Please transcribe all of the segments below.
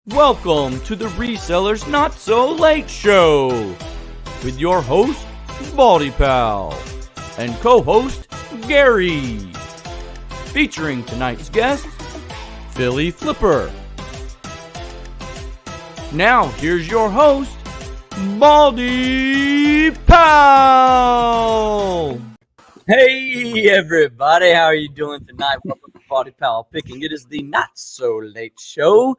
Welcome to the Resellers Not So Late Show with your host, BaldyPal, and co-host, Gary. Featuring tonight's guest, Phlipper. Now, here's your host, BaldyPal. Hey everybody, how are you doing tonight? Welcome to BaldyPal Picking. It is the Not So Late Show.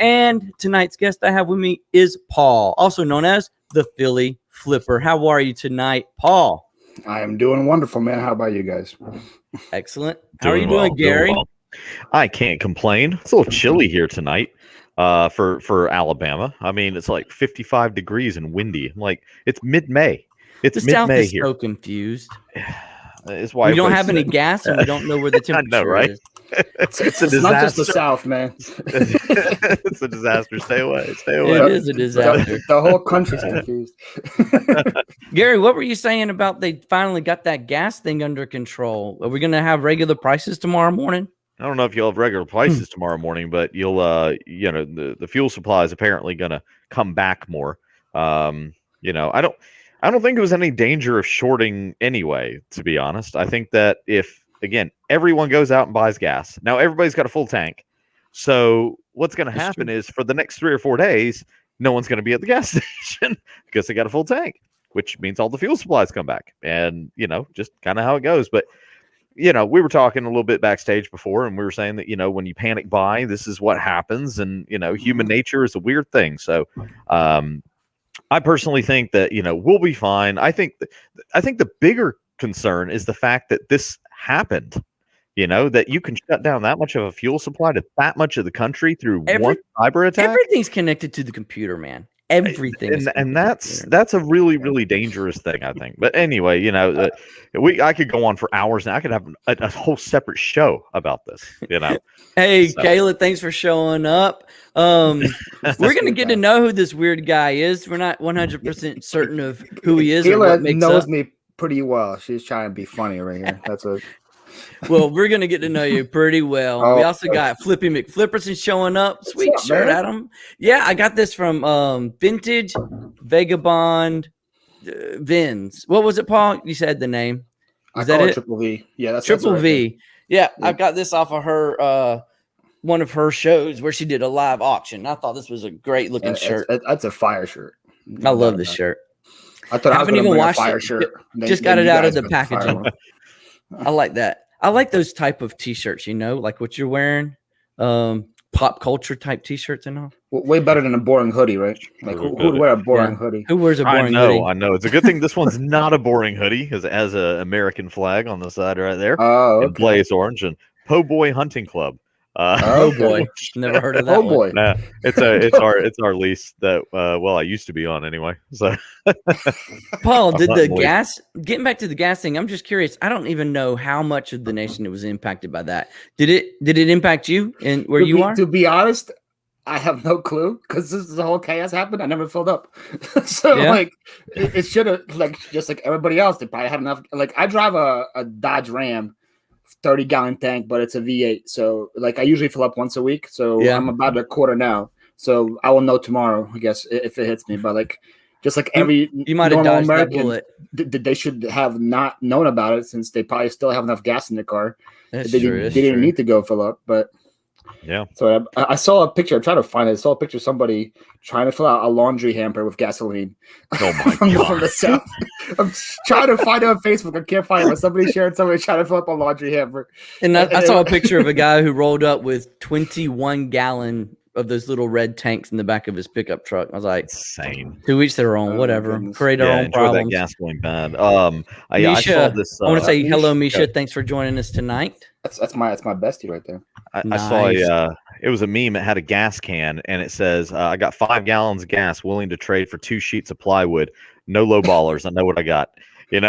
And tonight's guest I have with me is Paul, also known as the Phlipper. How are you tonight, Paul? I am doing wonderful, man. How about you guys? Excellent. How are you doing, Gary? Well. I can't complain. It's a little chilly here tonight for Alabama. I mean, it's like 55 degrees and windy. I'm like, it's mid-May. It's the South mid-May is here. So confused. It's why we don't have any gas and we don't know where the temperature I know, right? is. It's not just the South, man. It's a disaster. Stay away. Stay away. It is a disaster. The whole country's confused. Gary, what were you saying about they finally got that gas thing under control? Are we going to have regular prices tomorrow morning? I don't know if you'll have regular prices tomorrow morning, but you'll, the fuel supply is apparently going to come back more. I don't think it was any danger of shorting anyway, to be honest. I think that if, again, everyone goes out and buys gas, now everybody's got a full tank. So what's going to happen is for the next 3 or 4 days, no one's going to be at the gas station because they got a full tank, which means all the fuel supplies come back. And, just kind of how it goes. But, we were talking a little bit backstage before, and we were saying that, when you panic buy, this is what happens. And, human nature is a weird thing. So, I personally think that, we'll be fine. I think the bigger concern is the fact that this happened, that you can shut down that much of a fuel supply to that much of the country through one cyber attack. Everything's connected to the computer, man. Everything. And that's a really, really dangerous thing, I think. But anyway, I could go on for hours now. I could have a whole separate show about this, Hey, so. Kayla, thanks for showing up. We're going to get to know who this weird guy is. We're not 100% certain of who he is. Kayla knows me pretty well. She's trying to be funny right here. That's what. Well, we're going to get to know you pretty well. We also got Flippy McFlipperson showing up. Sweet up, shirt, man? Adam. Yeah, I got this from Vintage Vagabond Vins. What was it, Paul? You said the name. I call it Triple V. Yeah, that's Triple right V. Yeah, I got this off of her one of her shows where she did a live auction. I thought this was a great looking shirt. That's a fire shirt. I love this shirt. I thought I haven't even washed fire it. Shirt. Just got it out of the packaging. I like that. I like those type of t-shirts, like what you're wearing, pop culture type t-shirts and all. Way better than a boring hoodie, right? Like who would wear a boring hoodie? Who wears a boring hoodie? I know. It's a good thing this one's not a boring hoodie because it has an American flag on the side right there. Oh, okay. And Blaze Orange and Po' Boy Hunting Club. Oh boy, never heard of that. Oh boy, nah, it's our lease that I used to be on anyway. So, Paul, did the gas? Getting back to the gas thing, I'm just curious. I don't even know how much of the nation it was impacted by that. Did it impact you and where you are? To be honest, I have no clue because this is the whole chaos happened. I never filled up, so it should have just like everybody else. They probably had enough. Like I drive a Dodge Ram. 30-gallon tank, but it's a V8. So I usually fill up once a week. So I'm about a quarter now. So I will know tomorrow, I guess, if it hits me. But just like every you might have dodged that bullet. They should have not known about it since they probably still have enough gas in their car. They didn't need to go fill up, but yeah. So I saw a picture. I'm trying to find it. I saw a picture of somebody trying to fill out a laundry hamper with gasoline. Oh my god! From the South. I'm trying to find it on Facebook. I can't find it. But somebody shared somebody trying to fill up a laundry hamper. And I saw a picture of a guy who rolled up with 21 gallon of those little red tanks in the back of his pickup truck. I was like, insane. To each their own. Whatever. Create our own problems. That gas going bad. Misha, I saw this. I want to say hello, Misha. Thanks for joining us tonight. That's my bestie right there. I saw it was a meme. It had a gas can, and it says, "I got 5 gallons of gas, willing to trade for 2 sheets of plywood. No low ballers. I know what I got." And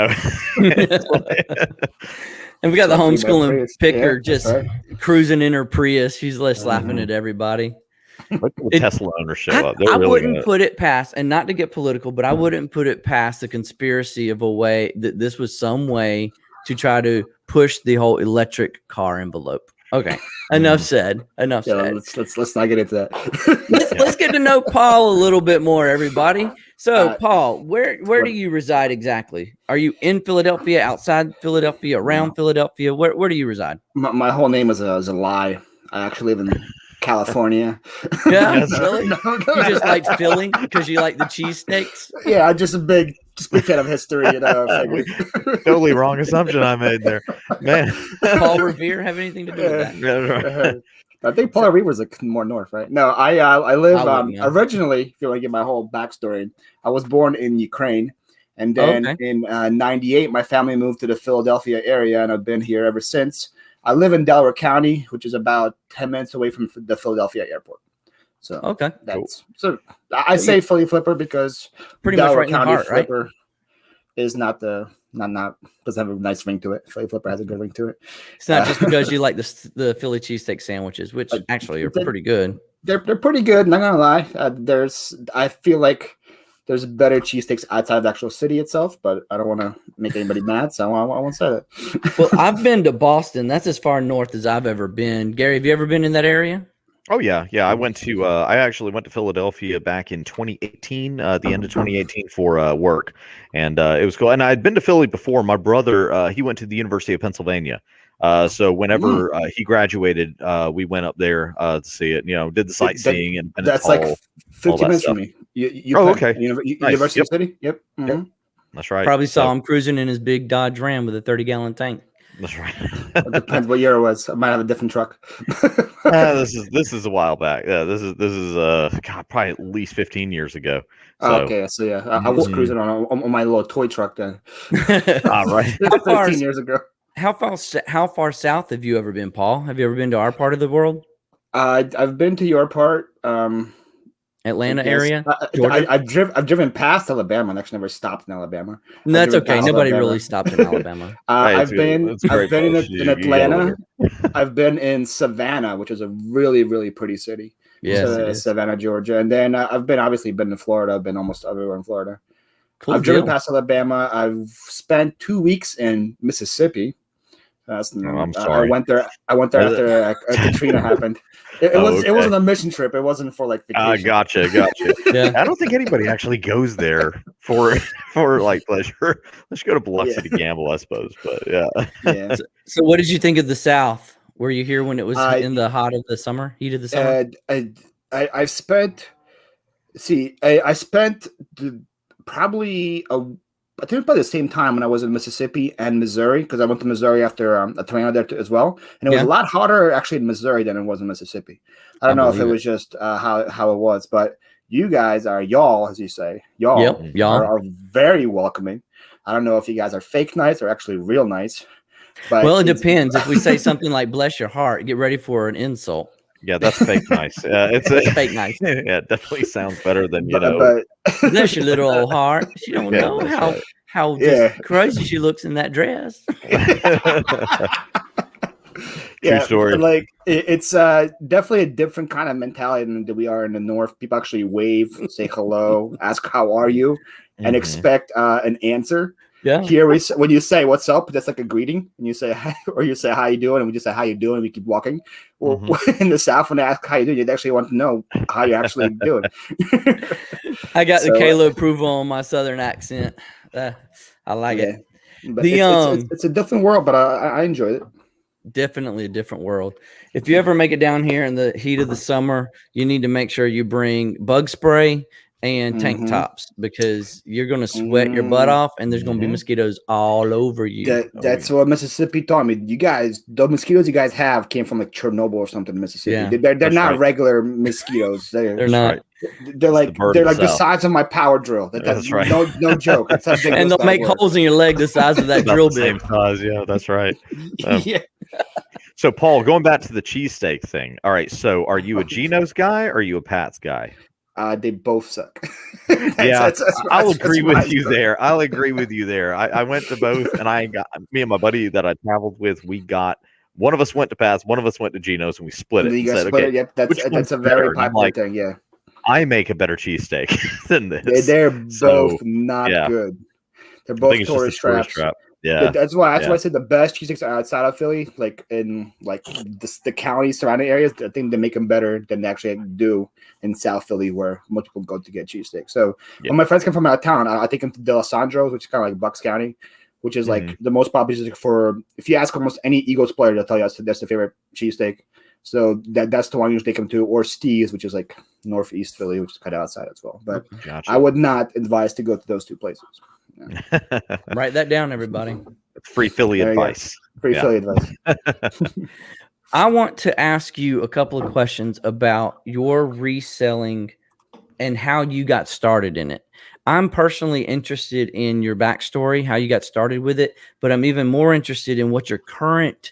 we got the homeschooling picker cruising in her Prius. She's just laughing at everybody. Let the Tesla owners show up. I wouldn't put it past, and not to get political, but I wouldn't put it past the conspiracy of a way that this was some way to try to push the whole electric car envelope. Okay. Enough said. Enough Yeah, said. let's not get into that. Let's get to know Paul a little bit more, everybody. So, Paul, where do you reside exactly? Are you in Philadelphia, outside Philadelphia, around Philadelphia? Where do you reside? My whole name is a lie. I actually live in California. Yeah, Yes. really? You just like Philly because you like the cheesesteaks? Yeah, I'm just a big fan of history. Totally wrong assumption I made there, man. Paul Revere have anything to do with that? Yeah, right. I think Paul Revere was more north, right? No, I live originally. If you want to get my whole backstory, I was born in Ukraine, and then in '98, my family moved to the Philadelphia area, and I've been here ever since. I live in Delaware County, which is about 10 minutes away from the Philadelphia airport. So that's cool. So I say Philly Flipper because pretty Delaware much right County in the heart, Flipper right? is not doesn't have a nice ring to it. Philly Flipper has a good ring to it. It's not just because you like the Philly cheesesteak sandwiches, which actually are pretty good. They're pretty good. Not gonna lie. I feel like there's better cheesesteaks outside the actual city itself, but I don't want to make anybody mad, so I won't say that. Well, I've been to Boston. That's as far north as I've ever been. Gary, have you ever been in that area? Oh yeah. I actually went to Philadelphia back in 2018, the end of 2018 for work, and it was cool. And I'd been to Philly before. My brother, he went to the University of Pennsylvania. So whenever he graduated, we went up there to see it. Did the sightseeing and that's Hall, like 50 minutes from me. Okay. University City. Yep. Mm-hmm. Yep. That's right. Probably saw him cruising in his big Dodge Ram with a 30-gallon tank. That's right. It depends what year it was. I might have a different truck. This is a while back. Yeah, this is probably at least 15 years ago. So. Okay, so yeah, I was cruising on my little toy truck then. Right. 15 years ago. How far south have you ever been, Paul? Have you ever been to our part of the world? I've been to your part. Atlanta area? I've driven past Alabama and actually never stopped in Alabama. No, that's okay. Nobody really stopped in Alabama. I've been in Atlanta. I've been in Savannah, which is a really, really pretty city. Yes, Savannah, Georgia. And then I've obviously been in Florida. I've been almost everywhere in Florida. Cool I've driven past Alabama. I've spent 2 weeks in Mississippi. I'm sorry. I went there after Katrina happened. It wasn't a mission trip. It wasn't for like vacation. Gotcha. Yeah. I don't think anybody actually goes there for like pleasure. Let's go to Biloxi to gamble, I suppose. But yeah. So what did you think of the South? Were you here when it was in the heat of the summer? I spent probably I think about the same time when I was in Mississippi and Missouri, because I went to Missouri after a tornado there as well, and it was a lot hotter actually in Missouri than it was in Mississippi. I don't know if it was just how it was, but you guys y'all, as you say, y'all are very welcoming. I don't know if you guys are fake nice or actually real nice. But well, it depends. If we say something like "bless your heart," get ready for an insult. Yeah, that's fake nice. It's fake nice. Yeah, it definitely sounds better than but bless your little old heart. She don't know how crazy she looks in that dress. True story. Like it's definitely a different kind of mentality than we are in the North. People actually wave, say hello, ask how are you, and expect an answer. Yeah. Here when you say what's up, that's like a greeting, and you say hi, or you say how you doing, and we just say how you doing, and we keep walking. Well, in the South, when they ask how you doing, they actually want to know how you actually doing. I got the Kayla approval on my Southern accent. I like it. But it's a different world, but I enjoyed it. Definitely a different world. If you ever make it down here in the heat of the summer, you need to make sure you bring bug spray and tank tops, because you're going to sweat your butt off, and there's going to be mosquitoes all over you. That's what Mississippi taught me. You guys, the mosquitoes you guys have came from like Chernobyl or something in Mississippi. Yeah, they're not regular mosquitoes. They're not. Right. They're like the size of my power drill. That's right. No joke. That's how big and they'll make holes in your leg the size of that drill bit. Same size. Yeah, that's right. Yeah. So, Paul, going back to the cheesesteak thing. All right. So, are you a Geno's guy or are you a Pat's guy? They both suck. I'll agree with you there. I'll agree with you there. I went to both, and me and my buddy that I traveled with, we got one of us went to Pat's, one of us went to Geno's, and we split it. Yep, that's a very popular thing. Yeah, I make a better cheesesteak than this. They're both not good. They're both tourist traps. Yeah. That's why I said the best cheesesteaks are outside of Philly, like in like the county surrounding areas. I think they make them better than they actually do in South Philly, where most people go to get cheesesteaks. So when my friends come from out of town, I take them to D'Alessandro's, which is kind of like Bucks County, which is like the most popular cheesesteak for. If you ask almost any Eagles player, they'll tell you that's their favorite cheesesteak. So that's the one you usually take them to, or Steve's, which is like northeast Philly, which is kind of outside as well. But I would not advise to go to those two places. Yeah. Write that down, everybody. Free Philly advice. Free Philly advice. I want to ask you a couple of questions about your reselling and how you got started in it. I'm personally interested in your backstory, how you got started with it, but I'm even more interested in what your current,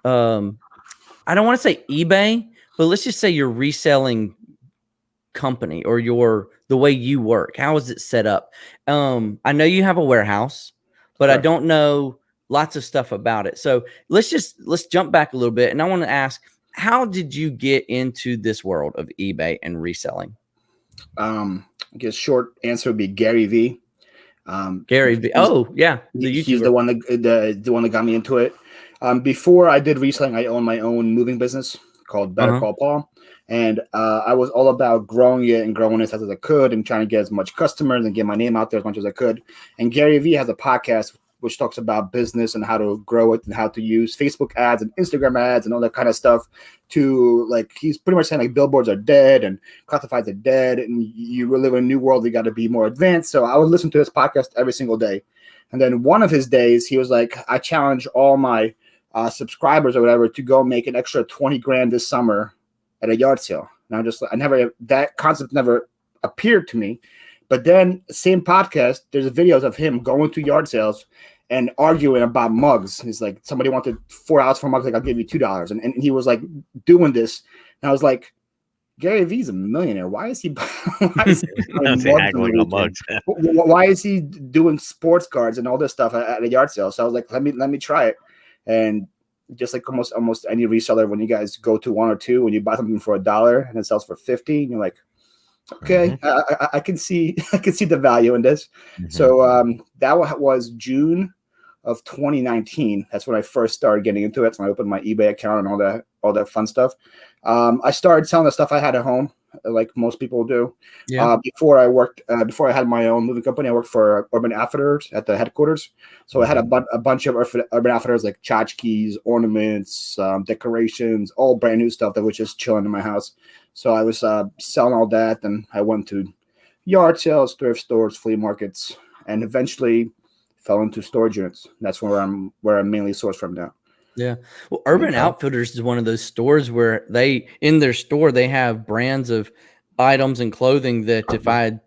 I don't want to say eBay, but let's just say your reselling company or the way you work. How is it set up? I know you have a warehouse, but I don't know lots of stuff about it. So let's jump back a little bit. And I want to ask, how did you get into this world of eBay and reselling? I guess short answer would be Gary V. Gary V. Oh yeah. He's the one that got me into it. Before I did reselling, I owned my own moving business called Better Call Paul. And I was all about growing it and growing it as fast as I could and trying to get as much customers and get my name out there as much as I could. And Gary V has a podcast which talks about business and how to grow it and how to use Facebook ads and Instagram ads and all that kind of stuff to, like, he's pretty much saying like billboards are dead and classifieds are dead and you live in a new world. You got to be more advanced. So I would listen to his podcast every single day. And then one of his days, he was like, I challenge all my subscribers or whatever to go make an extra 20 grand this summer at a yard sale. And that concept never appeared to me. But then same podcast, there's videos of him going to yard sales and arguing about mugs. He's like, somebody wanted $4 for mugs. Like, I'll give you $2. And he was like doing this. And I was like, Gary V's a millionaire. Why is he haggling on mugs? Why is he doing sports cards and all this stuff at a yard sale? So I was like, let me try it. And just like almost any reseller, when you guys go to one or two, when you buy something for $1 and it sells for $50, and you're like, okay, I can see the value in this. So that was June of 2019. That's when I first started getting into it. So I opened my eBay account and all that fun stuff. I started selling the stuff I had at home, like most people do. Yeah. Before I had my own moving company, I worked for Urban Outfitters at the headquarters. So I had a bunch of Urban Outfitters, like tchotchkes, ornaments, decorations, all brand new stuff that was just chilling in my house. So I was selling all that, and I went to yard sales, thrift stores, flea markets, and eventually fell into storage units. That's where I'm mainly sourced from now. Yeah. Well, Urban Outfitters is one of those stores where in their store, they have brands of items and clothing that if I had,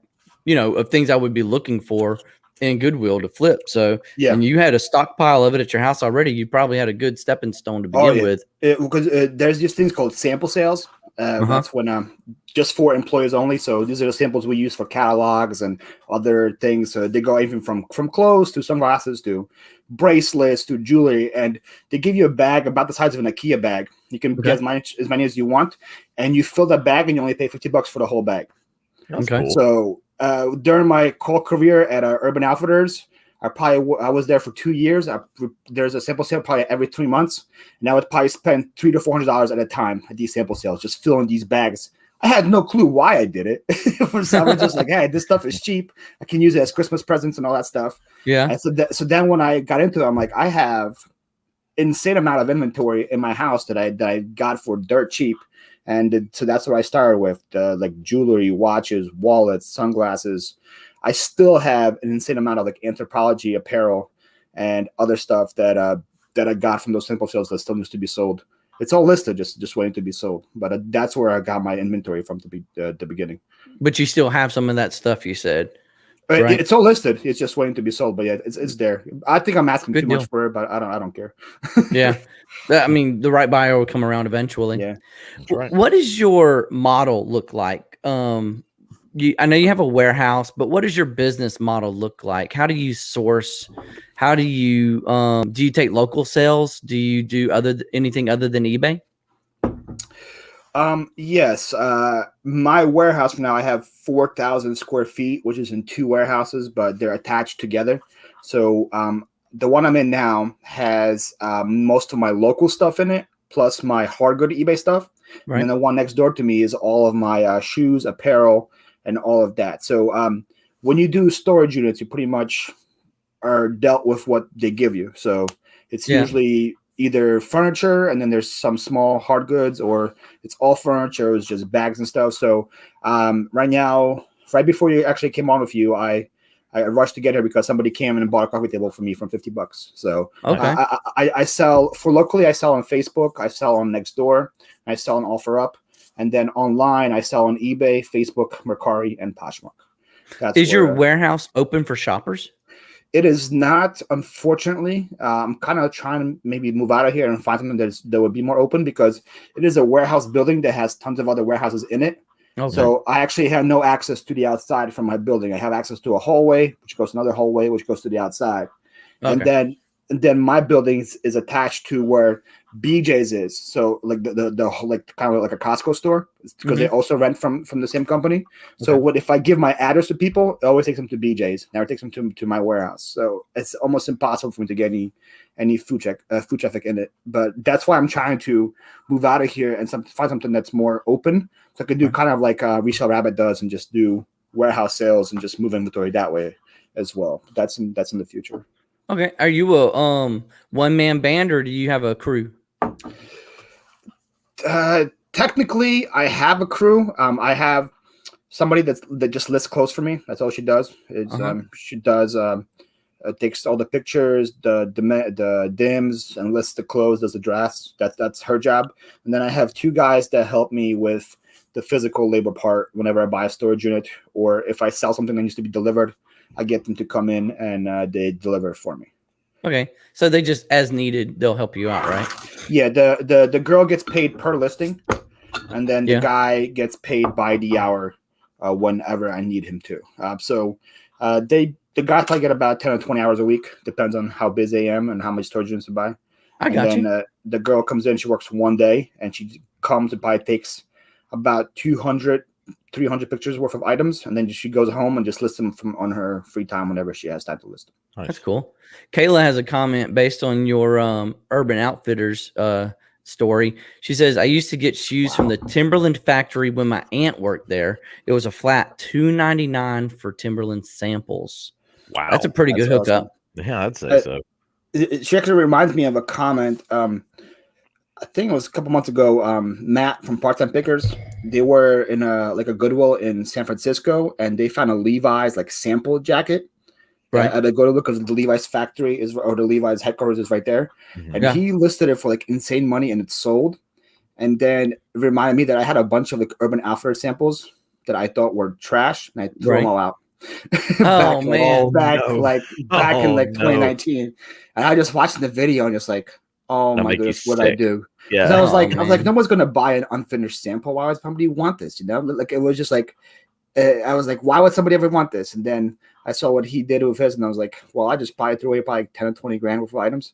of things I would be looking for in Goodwill to flip. So, and you had a stockpile of it at your house already, you probably had a good stepping stone to begin with. Because there's these things called sample sales. That's when just for employees only. So these are the samples we use for catalogs and other things. So they go even from clothes to sunglasses to bracelets to jewelry, and they give you a bag about the size of an IKEA bag. You can get as many as you want, and you fill that bag, and you only pay $50 for the whole bag. That's cool. So during my call career at Urban Outfitters, I was there for 2 years. There's a sample sale probably every 3 months, and I would probably spend $300 to $400 at a time at these sample sales, just filling these bags. I had no clue why I did it. I was just like, hey, this stuff is cheap. I can use it as Christmas presents and all that stuff. Yeah. And so then when I got into it, I'm like, I have insane amount of inventory in my house that I got for dirt cheap. And so that's what I started with, like jewelry, watches, wallets, sunglasses. I still have an insane amount of like Anthropology apparel and other stuff that I got from those sample sales that still needs to be sold. It's all listed, just waiting to be sold. But that's where I got my inventory from the beginning. But you still have some of that stuff, you said. Right? It's all listed. It's just waiting to be sold. But yeah, it's there. I think I'm asking too much for it, but I don't care. Yeah, I mean, the right buyer will come around eventually. Yeah. Right. What does your model look like? I know you have a warehouse, but what does your business model look like? How do you source? How do you do you take local sales? Do you do anything other than eBay? Yes. My warehouse now, I have 4,000 square feet, which is in 2 warehouses, but they're attached together. So the one I'm in now has most of my local stuff in it, plus my hard good eBay stuff. Right. And then the one next door to me is all of my shoes, apparel, and all of that. So when you do storage units, you pretty much are dealt with what they give you. So it's usually either furniture, and then there's some small hard goods, or it's all furniture. It's just bags and stuff. So right now, right before you actually came on with you, I rushed to get here because somebody came in and bought a coffee table for me from $50. So okay. I sell for locally. I sell on Facebook. I sell on Nextdoor. I sell on OfferUp, and then online I sell on eBay, Facebook, Mercari, and Poshmark. Is your warehouse open for shoppers? It is not, unfortunately. I'm kind of trying to maybe move out of here and find something that would be more open, because it is a warehouse building that has tons of other warehouses in it. Okay. So I actually have no access to the outside from my building. I have access to a hallway, which goes to another hallway, which goes to the outside. Okay. And then my building is attached to where BJ's is. So like the like kind of like a Costco store, because they also rent from the same company. Okay. So what if I give my address to people, it always takes them to BJ's. Never takes them to my warehouse. So it's almost impossible for me to get any food traffic in it. But that's why I'm trying to move out of here and find something that's more open, so I could do kind of like Resell Rabbit does and just do warehouse sales and just move inventory that way as well. That's in the future. Okay. Are you a one-man band, or do you have a crew? Technically, I have a crew. I have somebody that just lists clothes for me. That's all she does. It's she does takes all the pictures, the dims, and lists the clothes, does the drafts. That's her job. And then I have 2 guys that help me with the physical labor part whenever I buy a storage unit, or if I sell something that needs to be delivered, I get them to come in and they deliver it for me. Okay, so they just, as needed, they'll help you out, right? Yeah, the girl gets paid per listing, and then the guy gets paid by the hour whenever I need him to. So the guys probably get about 10 or 20 hours a week, depends on how busy I am and how much storage units to buy. The girl comes in, she works 1 day, and she comes and probably takes about 200, 300 pictures worth of items, and then she goes home and just lists them on her free time whenever she has time to list them. Nice. That's cool. Kayla has a comment based on your Urban Outfitters story. She says, I used to get shoes from the Timberland factory when my aunt worked there. It was a flat $2.99 for Timberland samples. Wow. That's a pretty good hookup. Awesome. Yeah, I'd say so. She actually reminds me of a comment. I think it was a couple months ago. Matt from Part Time Pickers, they were in a Goodwill in San Francisco, and they found a Levi's sample jacket. Right. At a Goodwill, because the Levi's factory or the Levi's headquarters is right there. Mm-hmm. And he listed it for insane money, and it sold. And then it reminded me that I had a bunch of Urban Outfitters samples that I thought were trash, and I threw them all out. Back in 2019. And I just watched the video and just oh my goodness, what I do. Yeah. I was like, no one's gonna buy an unfinished sample. Why would somebody want this? It was just I was like, why would somebody ever want this? And then I saw what he did with his, and I was like, well, I just probably threw away 10 or 20 grand worth of items.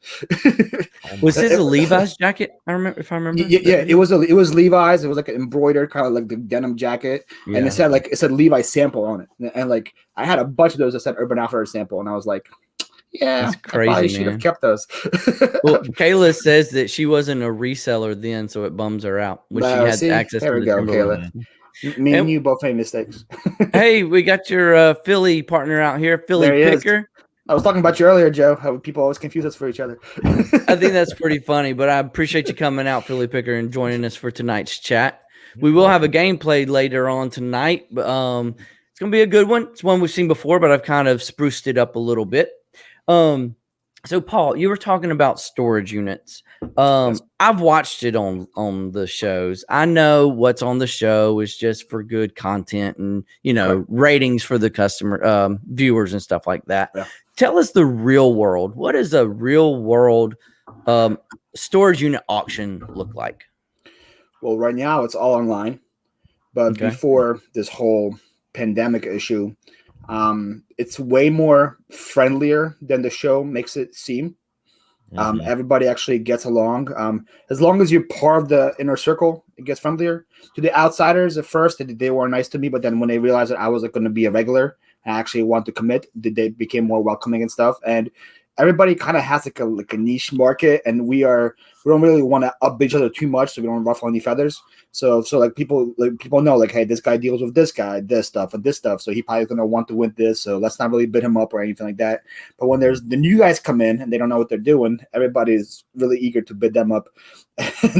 Was this a Levi's jacket? I remember. Yeah, it was Levi's. It was an embroidered kind of the denim jacket, and it said Levi's sample on it. And I had a bunch of those that said Urban Outfitters sample, and I was like, yeah, that's crazy, I probably should have kept those. Well, Kayla says that she wasn't a reseller then, so it bums her out when she had access to the Timberland. Kayla. Me and you both made mistakes. Hey, we got your Philly partner out here, Philly Picker. I was talking about you earlier, Joe, how people always confuse us for each other. I think that's pretty funny, but I appreciate you coming out, Philly Picker, and joining us for tonight's chat. We will have a gameplay later on tonight, but it's going to be a good one. It's one we've seen before, but I've kind of spruced it up a little bit. So, Paul, you were talking about storage units. I've watched it on the shows. I know what's on the show is just for good content and, ratings for the customer viewers and stuff like that. Yeah. Tell us the real world. What does a real world storage unit auction look like? Well, right now it's all online. But before this whole pandemic issue, it's way more friendlier than the show makes it seem. Everybody actually gets along. As long as you're part of the inner circle, it gets friendlier. To the outsiders at first, they were nice to me, but then when they realized that I was going to be a regular and I actually want to commit, they became more welcoming and stuff. And everybody kind of has like a niche market, and we don't really want to up each other too much, so we don't ruffle any feathers. So like people know like, hey, this guy deals with this guy, this stuff and this stuff, so he probably gonna want to win this. So let's not really bid him up or anything like that. But when there's the new guys come in and they don't know what they're doing, everybody's really eager to bid them up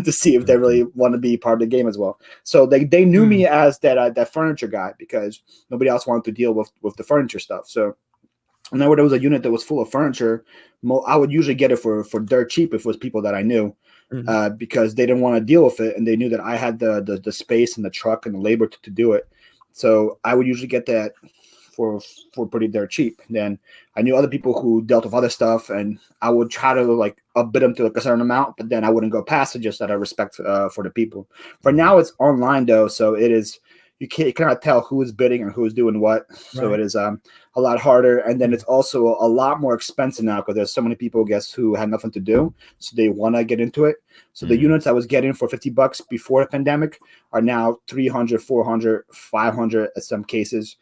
to see if they really want to be part of the game as well. So they knew me as that furniture guy because nobody else wanted to deal with the furniture stuff. So whenever there was a unit that was full of furniture, I would usually get it for dirt cheap if it was people that I knew, because they didn't want to deal with it, and they knew that I had the space and the truck and the labor to do it. So I would usually get that for pretty dirt cheap. Then I knew other people who dealt with other stuff, and I would try to like upbid them to like a certain amount, but then I wouldn't go past it just out of respect for the people. For now, it's online though, so it is. You cannot tell who is bidding and who is doing what. So it is a lot harder. And then it's also a lot more expensive now because there's so many people, who had nothing to do. So they want to get into it. So the units I was getting for $50 before the pandemic are now $300, $400, $500 in some cases.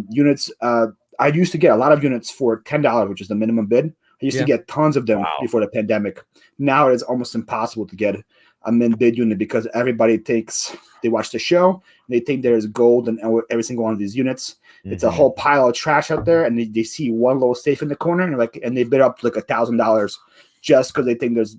Units, I used to get a lot of units for $10, which is the minimum bid. I used to get tons of them before the pandemic. Now it is almost impossible to get a min bid unit because everybody they watch the show and they think there is gold in every single one of these units. It's a whole pile of trash out there, and they see one little safe in the corner and they bid up like $1,000 just because they think there's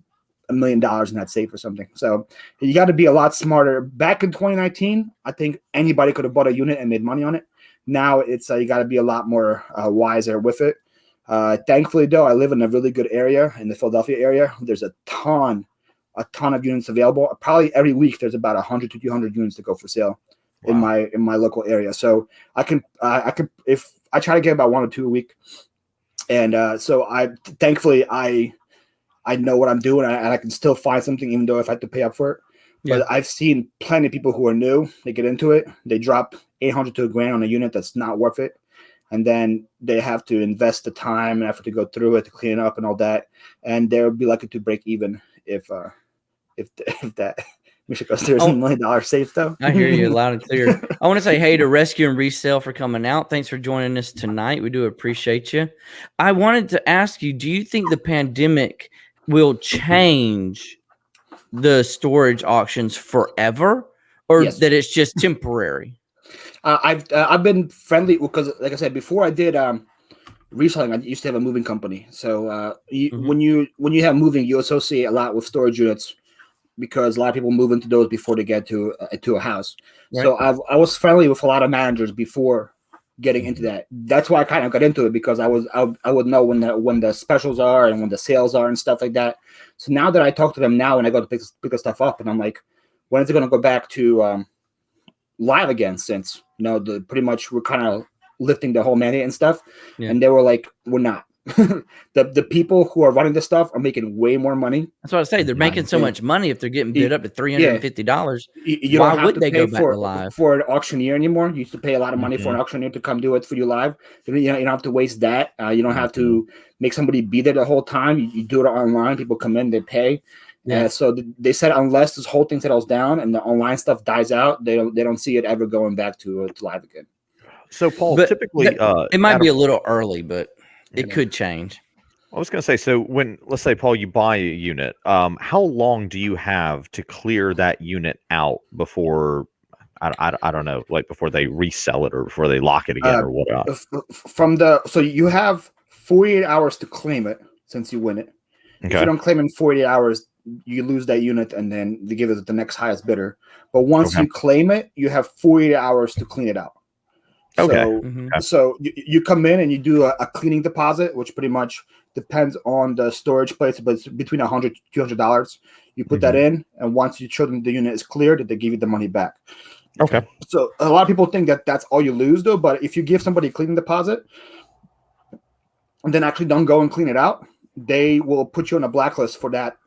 $1 million in that safe or something. So you got to be a lot smarter. Back in 2019, I think anybody could have bought a unit and made money on it. Now it's you got to be a lot more wiser with it. Thankfully, though, I live in a really good area in the Philadelphia area. There's a ton of units available. Probably every week there's about 100 to 200 units to go for sale in my local area. So I can if I try to get about 1 or 2 a week, and so thankfully I know what I'm doing, and I can still find something even though if I have to pay up for it. But I've seen plenty of people who are new. They get into it, they drop $800 to $1,000 on a unit that's not worth it. And then they have to invest the time and effort to go through it, to clean it up and all that. And they'll be lucky to break even if that Michigan's there's $1 million safe though. I hear you loud and clear. I want to say hey to Rescue and Resell for coming out. Thanks for joining us tonight. We do appreciate you. I wanted to ask you, do you think the pandemic will change the storage auctions forever, or that it's just temporary? I've been friendly because, like I said before, I did reselling. I used to have a moving company. So when you have moving, you associate a lot with storage units because a lot of people move into those before they get to a house. Right. So I was friendly with a lot of managers before getting into that. That's why I kind of got into it, because I would know when the specials are and when the sales are and stuff like that. So now that I talk to them now and I go to pick the stuff up, and I'm like, when is it going to go back to live again? Since pretty much we're kind of lifting the whole mandate and stuff, and they were like, we're not. the people who are running this stuff are making way more money. That's what I say. They're making so much money if they're getting bid up to $350. You Why don't have would to they pay go back to live for an auctioneer anymore? You used to pay a lot of money for an auctioneer to come do it for you live. You don't have to waste that. You don't have to make somebody be there the whole time. You do it online. People come in, they pay. So they said unless this whole thing settles down and the online stuff dies out, they don't see it ever going back to live again. So Paul, typically it might be a little early, but it could change. I was going to say, so let's say, Paul, you buy a unit, how long do you have to clear that unit out before, I don't know, like before they resell it or before they lock it again or whatnot? So you have 48 hours to claim it since you win it. Okay. If you don't claim in 48 hours, you lose that unit, and then they give it to the next highest bidder. But once you claim it, you have 48 hours to clean it out. Okay. So you come in and you do a cleaning deposit, which pretty much depends on the storage place, but it's between $100 to $200. You put that in, and once you show them the unit is cleared, they give you the money back. Okay. So a lot of people think that that's all you lose, though. But if you give somebody a cleaning deposit and then actually don't go and clean it out, they will put you on a blacklist for that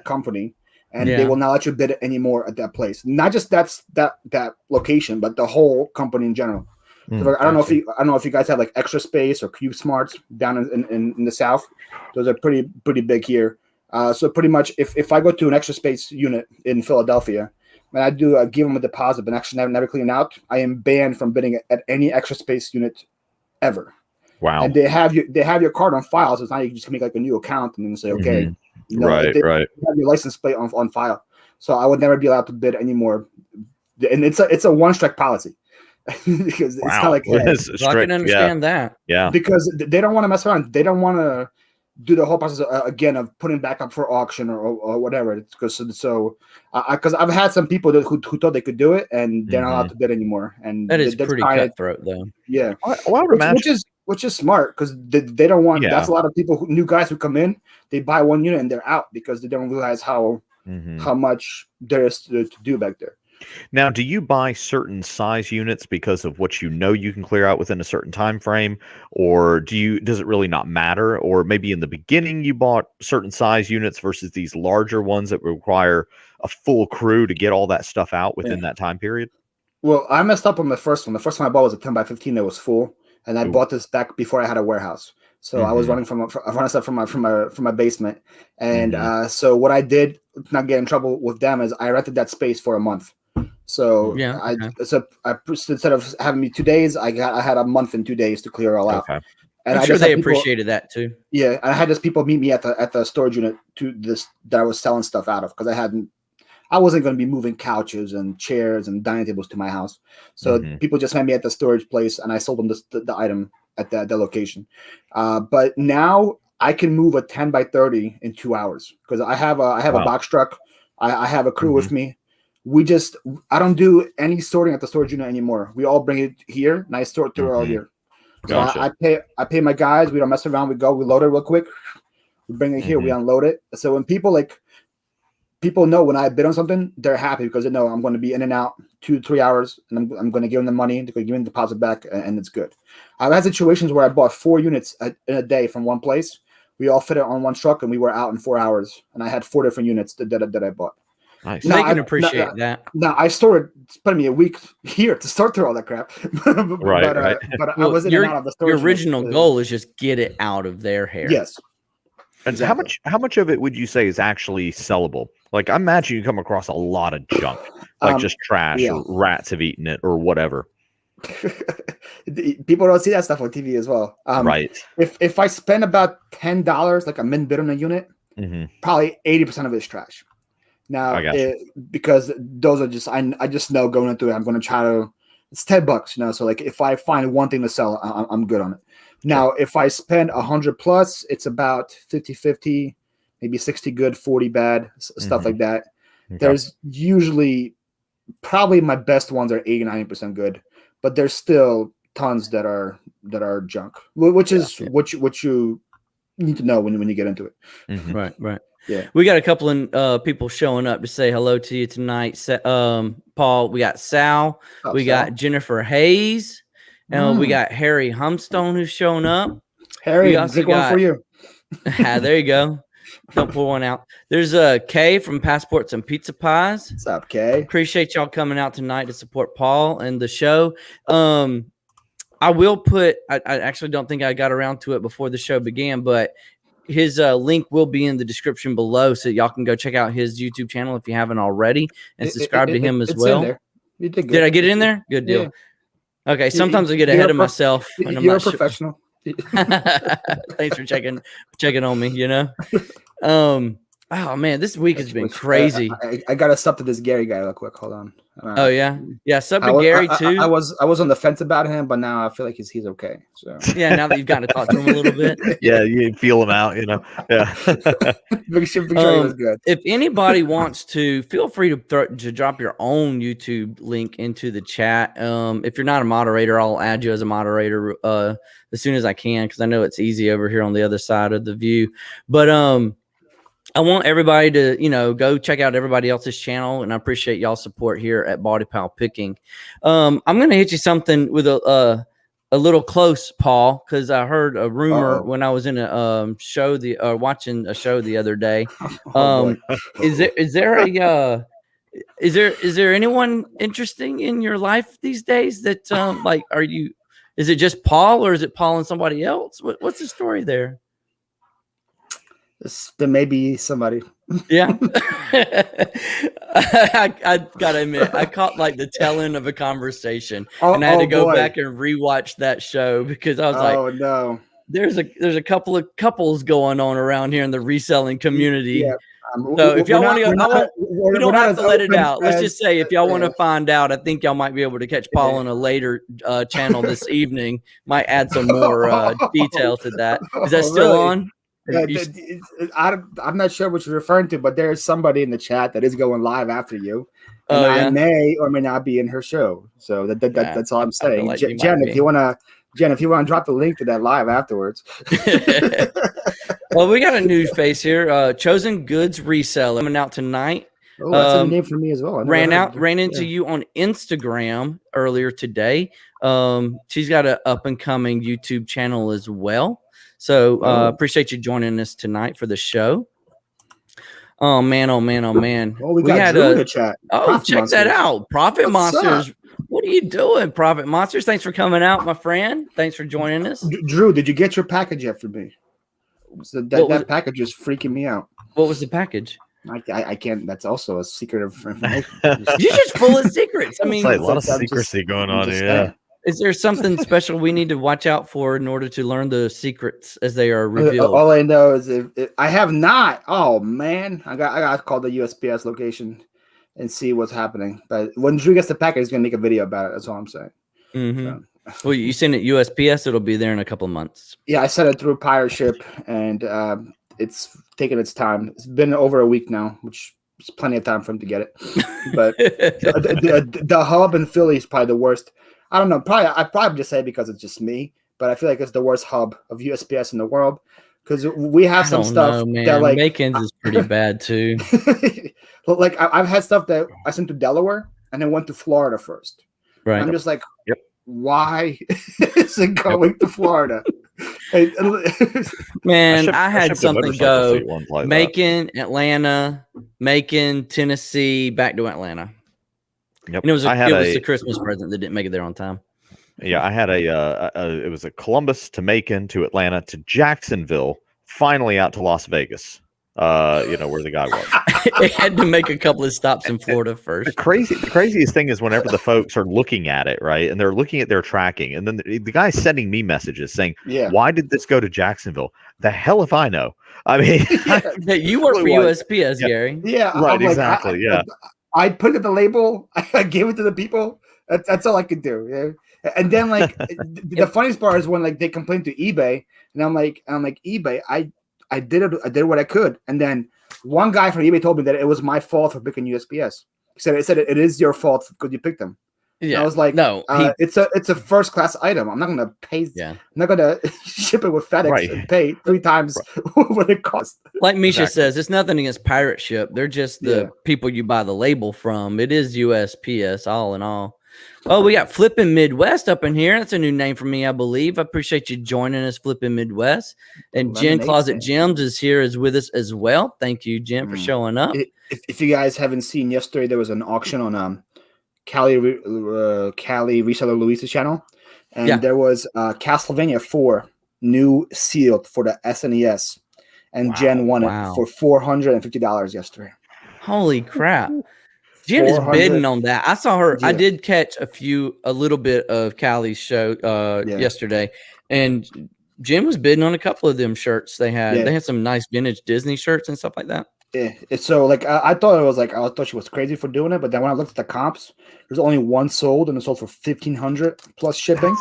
company, and they will not let you bid it anymore at that place. Not just that location, but the whole company in general. So I don't know if you guys have like Extra Space or Cube Smarts down in the South. Those are pretty big here. So pretty much if I go to an Extra Space unit in Philadelphia and I do give them a deposit but actually never clean it out, I am banned from bidding at any Extra Space unit ever. Wow. And they have your card on file, so it's not you just can make like a new account and then say, okay, Right. they have your license plate on file. So I would never be allowed to bid anymore. And it's a one strike policy because it's kind of like I can understand that. Yeah, because they don't want to mess around. They don't want to do the whole process again of putting back up for auction or whatever. Because I've had some people who thought they could do it and they're not allowed to bid anymore. And that is pretty cutthroat, though. Yeah, well, I would imagine which is smart because they don't want. Yeah. That's a lot of people, new guys who come in. They buy one unit and they're out because they don't realize how much there is to do back there. Now, do you buy certain size units because of what you know you can clear out within a certain time frame, or does it really not matter? Or maybe in the beginning you bought certain size units versus these larger ones that require a full crew to get all that stuff out within that time period? Well, I messed up on the first one. The first one I bought was a 10x15 that was full, and I bought this back before I had a warehouse. So I was running stuff from my basement, and so what I did to not get in trouble with them is I rented that space for a month. So I instead of having me 2 days, I had a month and 2 days to clear it all out. Okay. And I'm sure they appreciated that too. Yeah, I had just people meet me at the storage unit that I was selling stuff out of because I wasn't going to be moving couches and chairs and dining tables to my house. So people just met me at the storage place, and I sold them the item at the location. But now I can move a 10x30 in 2 hours because I have a box truck. I have a crew with me. I don't do any sorting at the storage unit anymore. We all bring it here, and I sort through it all here. So gotcha. I pay my guys. We don't mess around. We load it real quick. We bring it here. We unload it. So when people know when I bid on something, they're happy because they know I'm going to be in and out 2-3 hours, and I'm going to give them the money. They're going to give me the deposit back, and it's good. I've had situations where I bought 4 units in a day from one place. We all fit it on one truck, and we were out in 4 hours. And I had 4 different units that I bought. Nice. They can appreciate that. Now I stored. It's put me a week here to sort through all that crap. Right. But I was in and out of the storage. Your original goal is just get it out of their hair. Yes. And exactly. How much of it would you say is actually sellable? Like, I imagine you come across a lot of junk, like just trash or rats have eaten it or whatever. People don't see that stuff on TV as well. Right. If I spend about $10, like a min bid on a unit, probably 80% of it is trash. Now, because those are just I just know going into it, I'm going to try to. It's $10, So like if I find one thing to sell, I'm good on it. Now, if I spend 100+, it's about 50-50, maybe 60 good, 40 bad, stuff like that. Okay. There's usually probably my best ones are 80-90% good, but there's still tons that are junk, which is what you need to know when you get into it. Right. Yeah, we got a couple of people showing up to say hello to you tonight. Paul, we got Sal, got Jennifer Hayes, and we got Harry Humstone who's showing up. Harry, big one for you. There you go. Don't pull one out. There's Kay from Passports and Pizza Pies. What's up, Kay? Appreciate y'all coming out tonight to support Paul and the show. I will put. I actually don't think I got around to it before the show began, but his link will be in the description below, so y'all can go check out his YouTube channel if you haven't already, and subscribe to him as well. You did good. Did I get it in there? Good deal. Yeah. Okay, sometimes I get ahead of myself. And you're a professional. Thanks for checking on me. Oh man, this week has been crazy. I got to sub to this Gary guy real quick. Hold on. Oh yeah, sub to Gary too. I was on the fence about him, but now I feel like he's okay. So yeah, now that you've gotten to talk to him a little bit. Yeah, you feel him out, Yeah. Make sure he was good. If anybody wants to, feel free to drop your own YouTube link into the chat. If you're not a moderator, I'll add you as a moderator as soon as I can because I know it's easy over here on the other side of the view. But I want everybody to, go check out everybody else's channel, and I appreciate y'all's support here at BaldyPal Picking. I'm going to hit you something with a little close, Paul, because I heard a rumor when I was in a show watching a show the other day. Is there anyone interesting in your life these days that is it just Paul or is it Paul and somebody else? What's the story there? There may be somebody. Yeah. I gotta admit, I caught like the tail end of a conversation, and I had to go back and rewatch that show because I was like, "Oh no, there's a couple of couples going on around here in the reselling community." Yeah. So if y'all want to go, we don't have to let it out. Let's as, just say if y'all want to find out, I think y'all might be able to catch Paul on a later channel this evening. Might add some more detail to that. Is that still on? I'm not sure what you're referring to, but there's somebody in the chat that is going live after you. And yeah? I may or may not be in her show. So that's all I'm saying. Like Jen, if you wanna drop the link to that live afterwards. Well, we got a new face here. Chosen Goods Reseller coming out tonight. Oh, that's a new name for me as well. Ran into you on Instagram earlier today. She's got an up and coming YouTube channel as well. So appreciate you joining us tonight for the show. Oh man, oh man, oh man. Oh, we got Drew in the chat. Oh, Profit check Monsters. That out. Profit What's Monsters. Up? What are you doing, Profit Monsters? Thanks for coming out, my friend. Thanks for joining us. Drew, did you get your package yet for me? So that package is freaking me out. What was the package? I can't. That's also a secret of information. You're just full of secrets. I mean, a lot of secrecy going on here. Yeah. Is there something special we need to watch out for in order to learn the secrets as they are revealed? All I know is if I have not. Oh man, I got to call the USPS location and see what's happening. But when Drew gets the package, he's gonna make a video about it. That's all I'm saying. Mm-hmm. So. Well, you send it USPS, it'll be there in a couple of months. Yeah, I sent it through Pirate Ship, and it's taken its time. It's been over a week now, which is plenty of time for him to get it. But the hub in Philly is probably the worst. I don't know. I'd probably just say because it's just me, but I feel like it's the worst hub of USPS in the world because we have some stuff that like Macon's is pretty bad too. Like I've had stuff that I sent to Delaware and then went to Florida first. Right. I'm just like, why is it going to Florida? Man, I had something go Macon, Atlanta, Macon, Tennessee, back to Atlanta. Yep. And it was a Christmas present that didn't make it there on time. Yeah, I had it was a Columbus to Macon to Atlanta to Jacksonville, finally out to Las Vegas. Where the guy was. It had to make a couple of stops in Florida first. The craziest thing is whenever the folks are looking at it, right, and they're looking at their tracking, and then the guy's sending me messages saying, why did this go to Jacksonville? The hell if I know. I mean, you work for USPS, Gary. Yeah, right, exactly. I put it the label. I gave it to the people. That's all I could do. Yeah. And then like the funniest part is when like they complain to eBay, and I'm like eBay. I did it. I did what I could. And then one guy from eBay told me that it was my fault for picking USPS. He said it is your fault because you picked them. Yeah. And I was like, no, it's a first class item. I'm not gonna pay. Yeah. I'm not gonna ship it with FedEx and pay 3 times what it costs. Like Misha says, it's nothing against Pirate Ship. They're just the people you buy the label from. It is USPS all in all. Oh, we got Flippin' Midwest up in here. That's a new name for me, I believe. I appreciate you joining us, Flippin' Midwest. And Jen Closet Gems is with us as well. Thank you, Jen, for showing up. If you guys haven't seen, yesterday there was an auction on Cali Reseller Luis's channel. And there was Castlevania 4 new sealed for the SNES. And Jen won it for $450 yesterday. Holy crap. Jen is bidding on that. I saw her. I did catch a little bit of Callie's show yesterday, and Jen was bidding on a couple of them shirts they had. They had some nice vintage Disney shirts and stuff like that. Yeah. So like I thought it was like I thought she was crazy for doing it, but then when I looked at the comps, there's only one sold, and it sold for $1,500 plus shipping,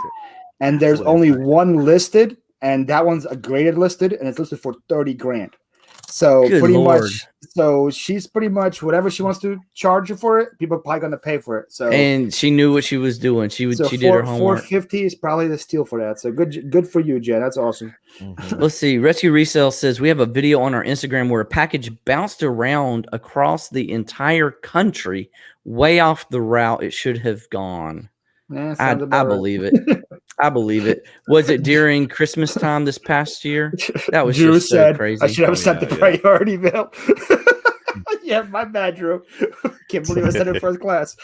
and there's only one listed, and that one's a graded listed, and it's listed for $30,000. So much, she's pretty much whatever she wants to charge you for it, people are probably going to pay for it. So and she knew what she was doing. She did her homework. $450 is probably the steal for that. So good for you, Jen. That's awesome. Let's see. Rescue Resale says we have a video on our Instagram where a package bounced around across the entire country, way off the route it should have gone. Yeah, I believe it. I believe it. Was it during Christmas time this past year? That was Drew just said, so crazy. I should have sent the priority bill. Yeah, my bad, Drew. Can't believe I sent it first class.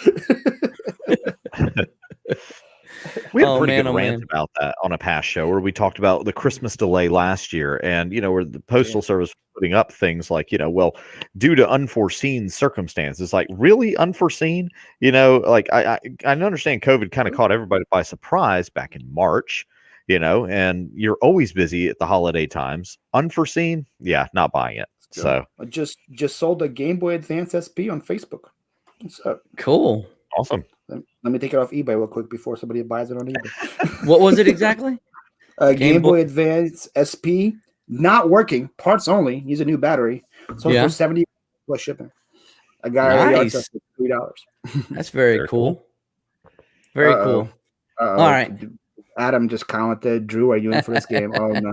We had a Oh, pretty man, good oh, rant man. about that on a past show where we talked about the Christmas delay last year, and where the postal service was putting up things like, well, due to unforeseen circumstances. Like, really unforeseen? Like I understand COVID kind of caught everybody by surprise back in March, and you're always busy at the holiday times. Unforeseen? Yeah, not buying it. So I just sold a Game Boy Advance SP on Facebook. Cool. awesome. Let me take it off eBay real quick before somebody buys it on eBay. What was it exactly? Game Boy Advance SP, not working, parts only. Use a new battery. So for $70 plus shipping. I got it for $3. That's very cool. Very cool. All right. Adam just commented, Drew, are you in for this game? Oh no.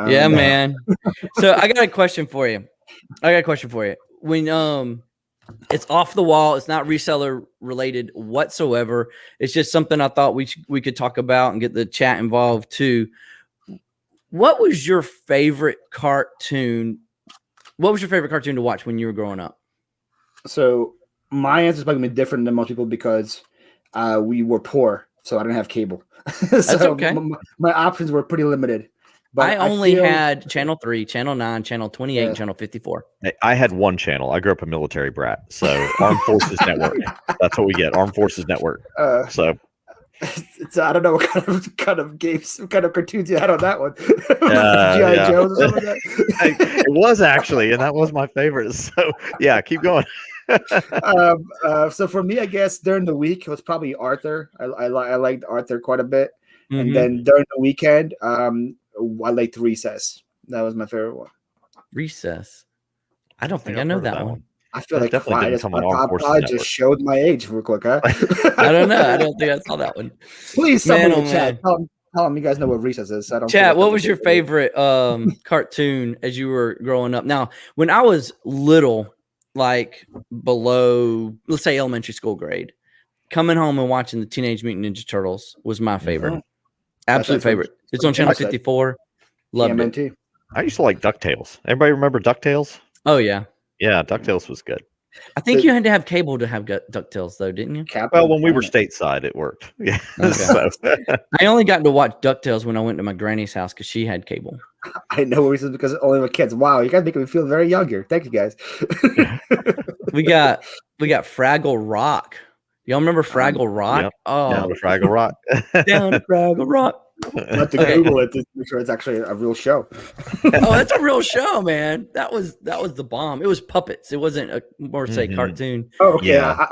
Yeah, man. So I got a question for you. When it's off the wall, it's not reseller related whatsoever. It's just something I thought we could talk about and get the chat involved too. What was your favorite cartoon? What was your favorite cartoon to watch when you were growing up? So my answer is probably gonna be different than most people because we were poor, so I didn't have cable. That's okay. My options were pretty limited. But I only had Channel 3, Channel 9, Channel 28, and Channel 54. I had one channel. I grew up a military brat, so Armed Forces Network. That's what we get, Armed Forces Network. So I don't know what kind of games, what kind of cartoons you had on that one. G.I. Joe's or something like that. It was actually, and that was my favorite. So yeah, keep going. So for me, I guess during the week it was probably Arthur. I liked Arthur quite a bit, and then during the weekend, I liked Recess. That was my favorite one. Recess. I don't think I know that one. I feel like I just showed my age real quick, huh? I don't know. I don't think I saw that one. Please, somebody in chat. Tell them you guys know what Recess is. Chat, what was your favorite cartoon as you were growing up? Now, when I was little, like below, let's say elementary school grade, coming home and watching the Teenage Mutant Ninja Turtles was my favorite. Absolute favorite. It's on Channel 54. Loved it. I used to like DuckTales. Everybody remember DuckTales? Oh, yeah. Yeah, DuckTales was good. I think you had to have cable to have DuckTales, though, didn't you? Well, when we were stateside, it worked. Yeah. Okay. I only got to watch DuckTales when I went to my granny's house because she had cable. I know reasons because only my kids. Wow, you guys make me feel very young here. Thank you, guys. We got Fraggle Rock. Y'all remember Fraggle Rock? Yep. Oh, down to Fraggle Rock. Down to Fraggle Rock. I have to Google it to make sure it's actually a real show. Oh, that's a real show, man. That was the bomb. It was puppets. It wasn't a more say cartoon. Oh, okay. Yeah.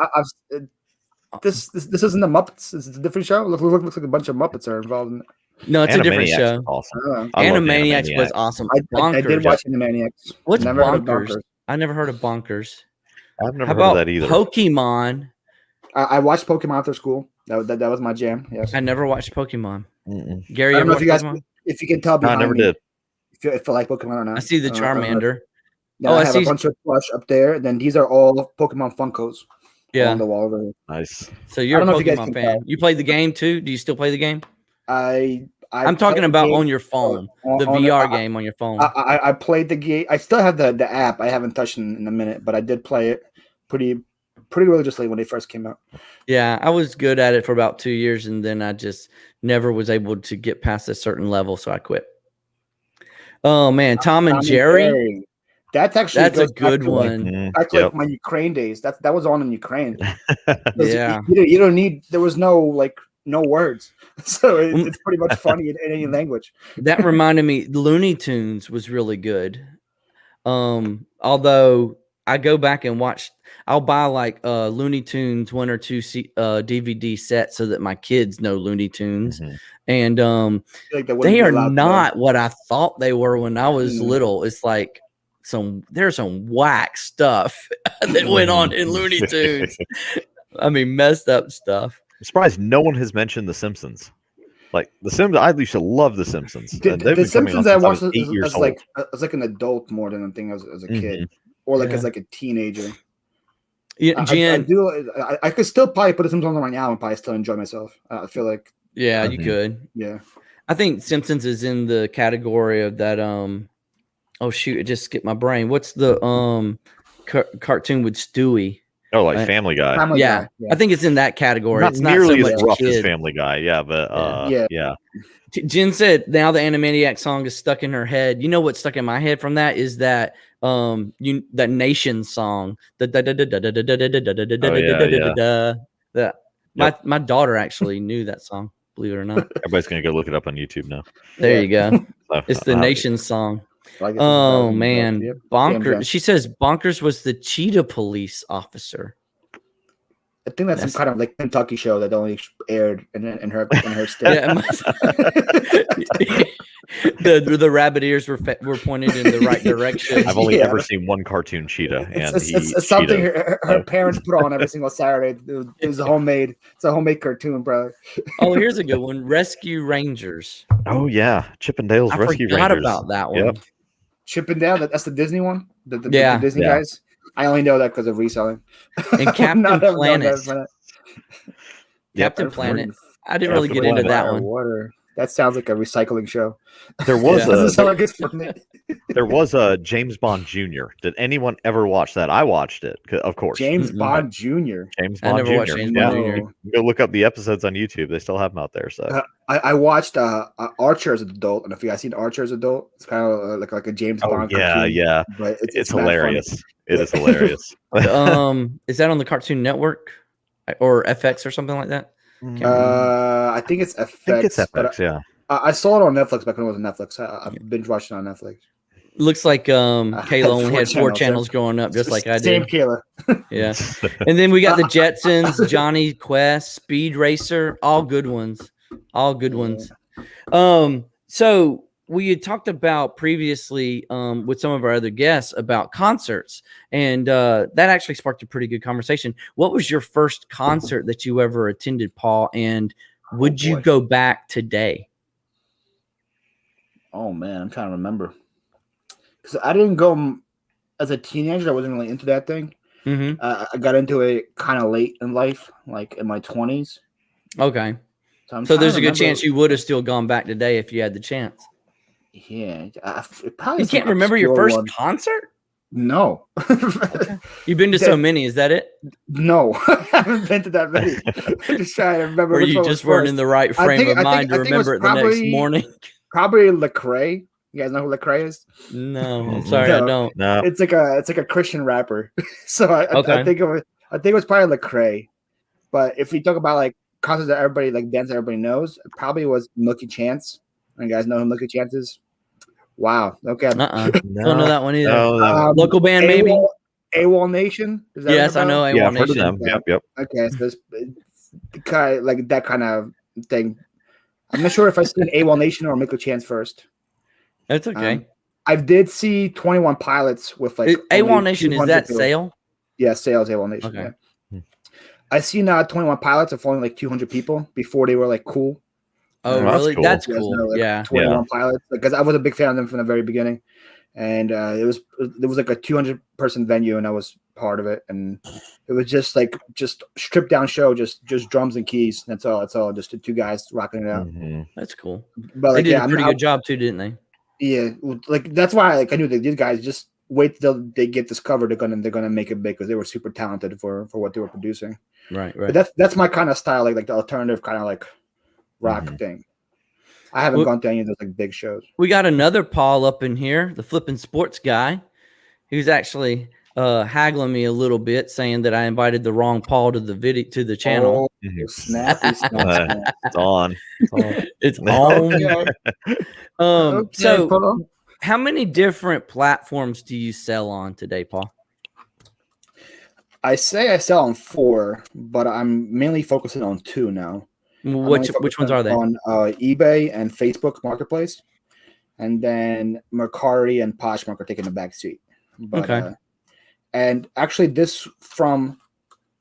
This isn't the Muppets. It's a different show. Looks like a bunch of Muppets are involved in it. No, it's a different show. Awesome. Animaniacs was awesome. I did watch Animaniacs. What's Bonkers? I never heard of Bonkers. I've never heard of that either. Pokemon. I watched Pokemon after school. That was my jam. Yes. I never watched Pokemon. Gary, I don't know if you guys, if you can tell behind I never did. If I like Pokemon or not. I see the Charmander. I have a bunch of plush up there. And then these are all Pokemon Funkos. Yeah. On the wall over here. Nice. So you're a Pokemon fan. You play the game too? Do you still play the game? I'm talking about on your phone, the VR game on your phone. I played the game. I still have the app. I haven't touched it in a minute, but I did play it pretty religiously when they first came out. Yeah, I was good at it for about 2 years, and then I just never was able to get past a certain level, so I quit. Oh man, Tom and Jerry. That's a good one. Like my Ukraine days. That was on in Ukraine. Yeah, you don't need. There was no words, so it's pretty much funny in any language. That reminded me, Looney Tunes was really good. Although I go back and watch, I'll buy like Looney Tunes 1 or 2 DVD sets so that my kids know Looney Tunes, and they are not what I thought they were when I was little. It's like there's some whack stuff that went on in Looney Tunes. I mean, messed up stuff. I'm surprised no one has mentioned The Simpsons. Like The Simpsons, I used to love The Simpsons. The Simpsons I watched as like an adult more than a thing as a kid, or like as like a teenager. Yeah, I could still probably put The Simpsons on right now and probably still enjoy myself. I feel like. Yeah, you could. Yeah, I think Simpsons is in the category of that. Oh shoot! It just skipped my brain. What's the cartoon with Stewie? Oh, like Family Guy. Family Yeah. Guy, yeah. I think it's in that category. Not It's not nearly so as much rough as kid. Family Guy, yeah, but Yeah. Jen said now the Animaniac song is stuck in her head. You know what's stuck in my head from that is that that Nation song. My daughter actually knew that song, believe it or not. Everybody's gonna go look it up on YouTube now. There you go. So, It's the Nation song. I guess Oh it's man. yep. Bonkers. She says Bonkers was the cheetah police officer. I think that's some kind of like Kentucky show that only aired in her state. Yeah, the rabbit ears were pointed in the right direction. I've only ever seen one cartoon cheetah, and it's something her parents put on every single Saturday. It was a homemade. It's a homemade cartoon, bro. Oh, here's a good one: Rescue Rangers. Oh yeah, Chippendales Rescue Rangers. I forgot about that one. Yep. Chippendale. That's the Disney one. The Disney Yeah. guys. I only know that because of reselling. And Captain Planet. Captain Yep. Planet. I didn't really get into that one. Water. That sounds like a recycling show. There was Doesn't sound like it's for me. there was a James Bond Jr. Did anyone ever watch that? I watched it, of course. James Bond Jr. James I Bond never Jr. watched James Yeah. Bond Jr. Go look up the episodes on YouTube. They still have them out there. So I watched Archer as an adult, and if you guys seen Archer as an adult, it's kind of like a James Bond. yeah, cartoon, but it's hilarious. It is hilarious. Is that on the Cartoon Network or FX or something like that? I think it's FX. I think it's FX. Yeah. I saw it on Netflix back when it was on Netflix. I binge watched it on Netflix. Looks like Kayla only had 4 channels, channels growing up, just like I did. Same Kayla. Yeah. And then we got the Jetsons, Johnny Quest, Speed Racer, all good ones. All good ones. So we had talked about previously with some of our other guests about concerts, and that actually sparked a pretty good conversation. What was your first concert that you ever attended, Paul? And would you go back today? Oh man, I'm trying to remember. Because I didn't go as a teenager. I wasn't really into that thing. Mm-hmm. I got into it kind of late in life, like in my 20s. Okay. So there's a good chance you would have still gone back today if you had the chance. Yeah. You can't remember your first concert? No. Okay. You've been to so many. Is that it? No. I haven't been to that many. I'm just trying to remember. Or you just weren't in the right frame of mind to remember it the next morning? Probably Lecrae. You guys know who Lecrae is? No, I'm sorry, I don't. No. It's like a Christian rapper. So I think it was probably Lecrae. But if we talk about like concerts that everybody like bands that everybody knows, it probably was Milky Chance. And you guys know who Milky Chance is? Wow. Okay. Don't know that one either. No. Local band, maybe. AWOL Nation. Yes, I know AWOL Yeah, I've heard of Nation. them. Yep. Okay, so it's kind of like that kind of thing. I'm not sure if I seen AWOL Nation or Milky Chance first. That's okay. I did see 21 Pilots with like AWOL Nation. Is that people. Sale? Yeah, Sales AWOL Nation. Okay. Yeah. I seen 21 Pilots of only like 200 people before they were like cool. Oh, that's really? cool. That's You guys cool. know, like, Yeah. 21 Pilots, because I was a big fan of them from the very beginning, and there was like a 200-person venue, and I was part of it, and it was just stripped down show, just drums and keys. That's all. Just the 2 guys rocking it out. Mm-hmm. That's cool. But They like, did a pretty good job too, didn't they? Yeah, like that's why like I knew that these guys just wait till they get discovered. They're gonna make it big because they were super talented for what they were producing. Right. But that's my kind of style, like the alternative kind of like rock thing. I haven't gone to any of those like big shows. We got another Paul up in here, the flipping sports guy, who's actually haggling me a little bit, saying that I invited the wrong Paul to the channel. Oh, snappy. It's on. It's on. Okay, So, Paul. how many different platforms do you sell on today, Paul? I say I sell on 4, but I'm mainly focusing on 2 now. Which ones are they? On eBay and Facebook Marketplace, and then Mercari and Poshmark are taking the back seat. But, okay. And actually, this from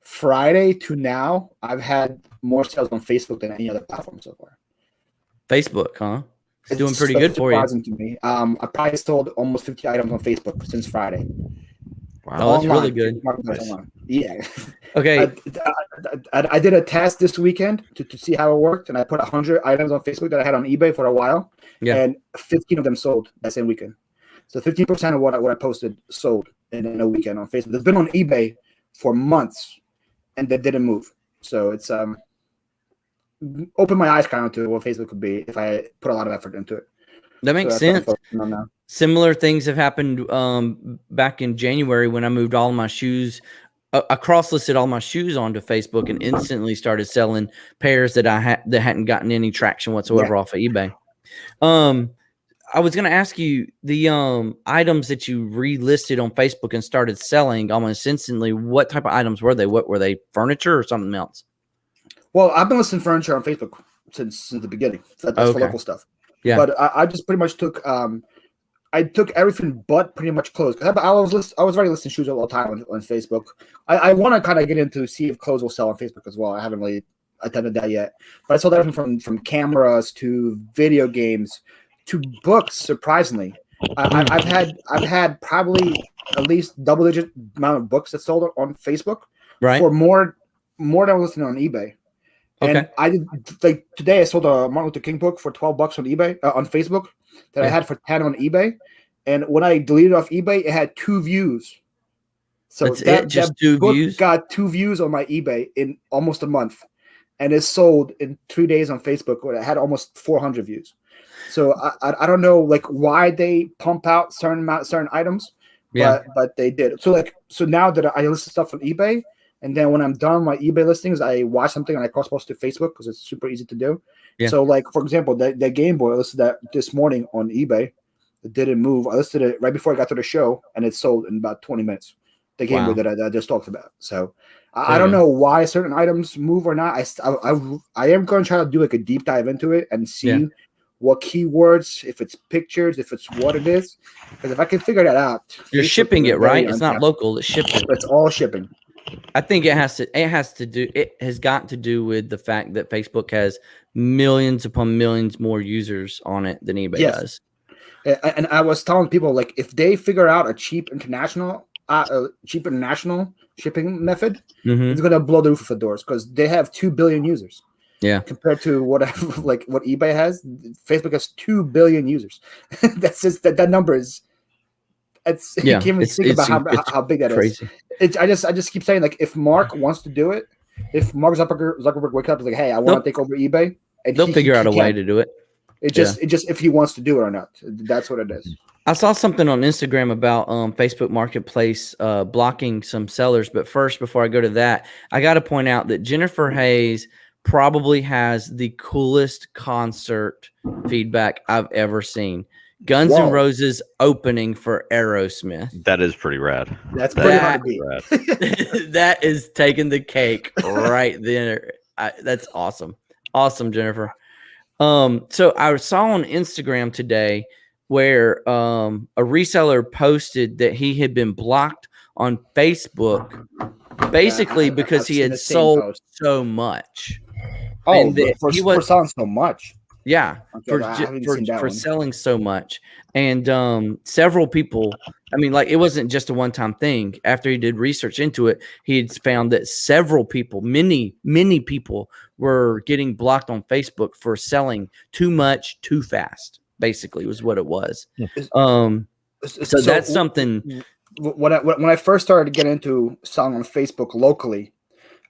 Friday to now, I've had more sales on Facebook than any other platform so far. Facebook, huh? It's doing pretty good for you. Surprising to me. I probably sold almost 50 items on Facebook since Friday. Wow, oh, that's really good. Nice. Yeah. Okay. I did a test this weekend to see how it worked, and I put 100 items on Facebook that I had on eBay for a while, and 15 of them sold that same weekend. So 15% of what I posted sold in a weekend on Facebook. It's been on eBay for months, and they didn't move. So it's opened my eyes kind of to what Facebook could be if I put a lot of effort into it. That makes sense. Similar things have happened back in January when I moved all my shoes. I cross-listed all my shoes onto Facebook and instantly started selling pairs that that hadn't gotten any traction whatsoever off of eBay. I was going to ask you the items that you relisted on Facebook and started selling almost instantly. What type of items were they? What were they? Furniture or something else? Well, I've been listing furniture on Facebook since the beginning. That's for local stuff. Yeah, but I just pretty much took I took everything but pretty much clothes. I was already listing shoes all the time on Facebook. I want to kind of get into see if clothes will sell on Facebook as well. I haven't really attempted that yet, but I sold everything from cameras to video games to books. Surprisingly, I've had probably at least double-digit amount of books that sold on Facebook. Right. For more than I was listing on eBay. And okay. I did like today. I sold a Martin Luther King book for $12 on eBay on Facebook that I had for 10 on eBay. And when I deleted off eBay, it had 2 views. So that 2 views. Got 2 views on my eBay in almost a month, and it sold in 3 days on Facebook. Where it had almost 400 views. So I don't know like why they pump out certain items, but they did. So now that I list stuff on eBay. And then when I'm done my eBay listings, I watch something and I cross-post to Facebook because it's super easy to do. Yeah. So, like, for example, that Game Boy, I listed that this morning on eBay. It didn't move. I listed it right before I got to the show, and it sold in about 20 minutes. The Game Boy that I just talked about. So, I don't know why certain items move or not. I am going to try to do, like, a deep dive into it and see what keywords, if it's pictures, if it's what it is. Because if I can figure that out. You're shipping it, right? It's not local. It's shipping. It's all shipping. I think it has got to do with the fact that Facebook has millions upon millions more users on it than eBay does. And I was telling people, like, if they figure out a cheap international shipping method, it's going to blow the roof of the doors because they have 2 billion users. Yeah. Compared to what eBay has, Facebook has 2 billion users. That's just that number is. You can't even think about how big that crazy. Is. I just keep saying, like, if Mark wants to do it, if Mark Zuckerberg wakes up and is like, hey, I want to take over eBay, and they'll figure out a way to do it. It just if he wants to do it or not. That's what it is. I saw something on Instagram about Facebook Marketplace blocking some sellers. But first, before I go to that, I got to point out that Jennifer Hayes probably has the coolest concert feedback I've ever seen. Guns N' Roses opening for Aerosmith. That is pretty rad. That's pretty hard to beat. That is taking the cake right there. That's awesome. Awesome, Jennifer. So I saw on Instagram today where a reseller posted that he had been blocked on Facebook basically because he had sold so much. Oh, for selling so much. Yeah, for selling so much. And several people, I mean, like, it wasn't just a one-time thing. After he did research into it, he had found that several people, many people were getting blocked on Facebook for selling too much too fast, basically, was what it was. So that's something. When I first started to get into selling on Facebook locally,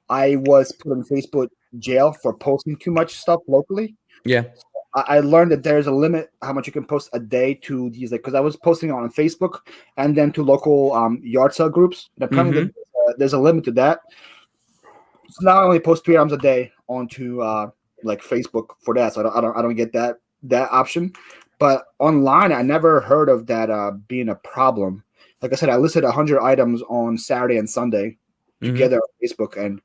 I was put in Facebook jail for posting too much stuff locally. Yeah. I learned that there's a limit how much you can post a day to these, like, because I was posting on Facebook and then to local yard sale groups. And apparently there's a limit to that. So now I only post 3 items a day onto like Facebook for that. So I don't get that option. But online, I never heard of that being a problem. Like I said, I listed 100 items on Saturday and Sunday together on Facebook, and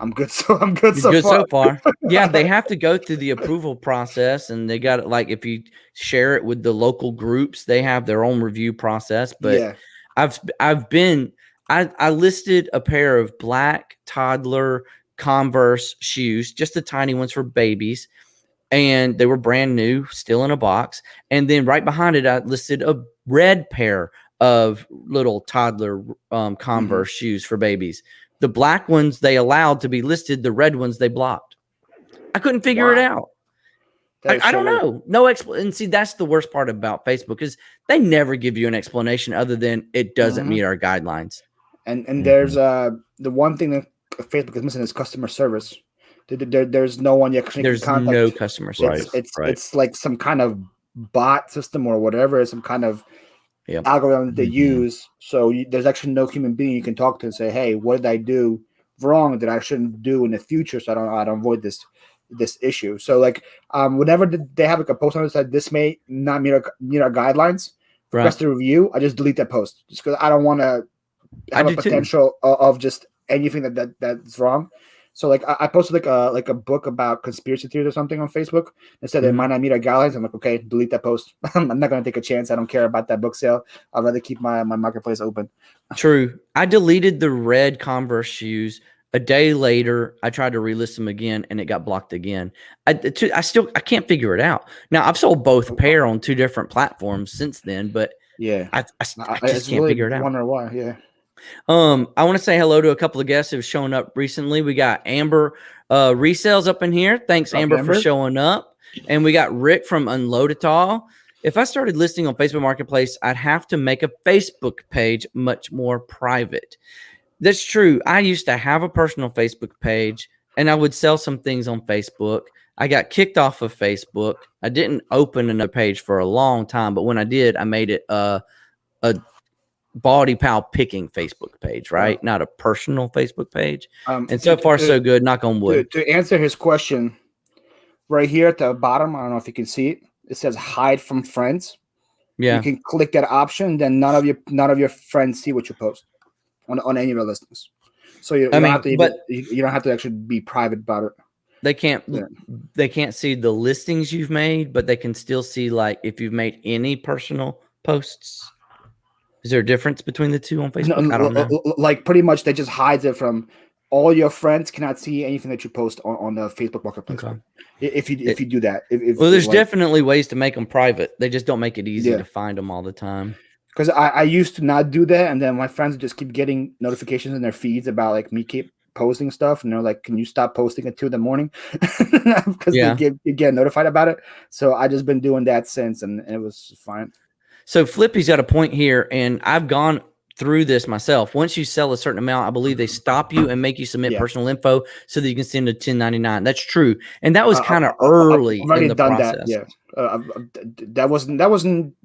I'm good. So far. Yeah, they have to go through the approval process, and they got it. Like, if you share it with the local groups, they have their own review process. But I listed a pair of black toddler Converse shoes, just the tiny ones for babies, and they were brand new, still in a box. And then right behind it, I listed a red pair of little toddler Converse shoes for babies. The black ones they allowed to be listed. The red ones they blocked. I couldn't figure it out. I don't know. No and see, that's the worst part about Facebook is they never give you an explanation other than it doesn't meet our guidelines. And there's the one thing that Facebook is missing is customer service. There's no one you actually There's can contact. no customer service. It's like some kind of bot system or whatever, some kind of algorithm that they use. So there's actually no human being you can talk to and say, hey, what did I do wrong that I shouldn't do in the future so I don't avoid this issue. So like whenever they have like a post on it that this may not meet our guidelines, request a review, I just delete that post just because I don't want to have a potential of just anything that's wrong. So like I posted like a book about conspiracy theories or something on Facebook and said it might not meet our guidelines. I'm like, okay, delete that post. I'm not going to take a chance. I don't care about that book sale. I'd rather keep my marketplace open. True. I deleted the red Converse shoes. A day later, I tried to relist them again, and it got blocked again. I can't figure it out. Now I've sold both pair on 2 different platforms since then, but I just can't figure it out. I wonder why. Yeah. I want to say hello to a couple of guests who've shown up recently. We got Amber Resells up in here. Thanks, Amber, for showing up. And we got Rick from Unload It All. If I started listing on Facebook Marketplace, I'd have to make a Facebook page much more private. That's true. I used to have a personal Facebook page, and I would sell some things on Facebook. I got kicked off of Facebook. I didn't open another page for a long time, but when I did, I made it a BaldyPal picking Facebook page, right? Not a personal Facebook page. And so far, so good. Knock on wood. To answer his question, right here at the bottom, I don't know if you can see it. It says hide from friends. Yeah, you can click that option. Then none of your friends see what you post on any of your listings. So you don't have to actually be private about it. They can't see the listings you've made, but they can still see like if you've made any personal posts. Is there a difference between the two on Facebook? No, I don't know. Like pretty much they just hides it from all your friends cannot see anything that you post on the Facebook Marketplace. Okay. If you do that. There's definitely ways to make them private. They just don't make it easy to find them all the time. Because I used to not do that, and then my friends just keep getting notifications in their feeds about like me keep posting stuff, and they're like, "Can you stop posting at 2 a.m?" Because they get notified about it. So I just been doing that since, and it was fine. So Flippy's got a point here, and I've gone through this myself. Once you sell a certain amount, I believe they stop you and make you submit personal info so that you can send a 1099. That's true, and that was kind of early in the process. That wasn't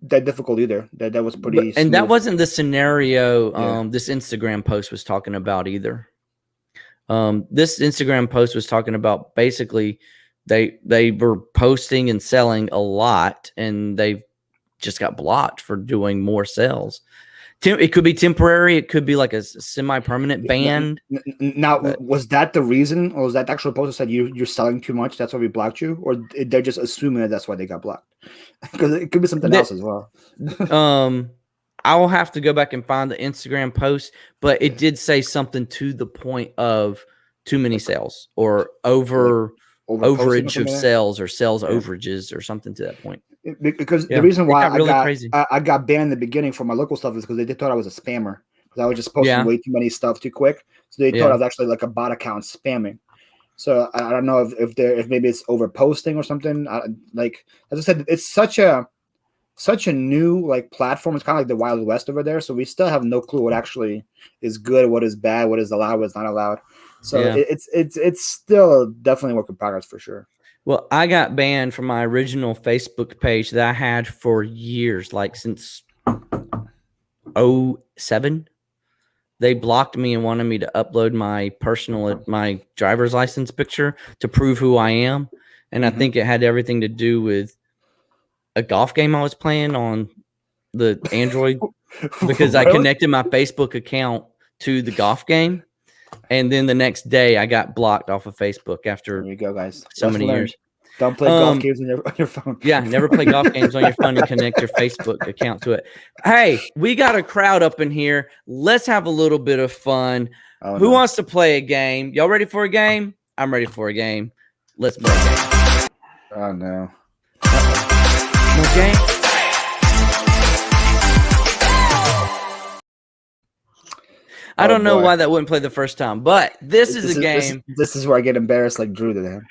that difficult either. That was pretty. And that wasn't the scenario this Instagram post was talking about either. This Instagram post was talking about basically they were posting and selling a lot, and they just got blocked for doing more sales. It could be temporary. It could be like a semi-permanent ban. Now, was that the reason, or was that the actual post that said you're selling too much? That's why we blocked you, or they're just assuming that that's why they got blocked? Because it could be something else as well. I will have to go back and find the Instagram post, but it did say something to the point of too many sales or overage of sales or sales overages or something to that point. Because the reason why I got banned in the beginning for my local stuff is because they thought I was a spammer because I was just posting way too many stuff too quick. So they thought I was actually like a bot account spamming. So I don't know if maybe it's over posting or something. Like as I said, it's such a new like platform. It's kind of like the Wild West over there. So we still have no clue what actually is good, what is bad, what is allowed, what is not allowed. So it's still definitely a work in progress for sure. Well, I got banned from my original Facebook page that I had for years, like since 2007. They blocked me and wanted me to upload my driver's license picture to prove who I am. And I think it had everything to do with a golf game I was playing on the Android because I connected my Facebook account to the golf game. And then the next day I got blocked off of Facebook after there you go, guys. So many years. Don't play golf games on your phone. Yeah, never play golf games on your phone and connect your Facebook account to it. Hey, we got a crowd up in here. Let's have a little bit of fun. Who wants to play a game? Y'all ready for a game? I'm ready for a game. Let's play a game. Oh, no. More game? I don't know why that wouldn't play the first time, but this is a game. This is where I get embarrassed like Drew did.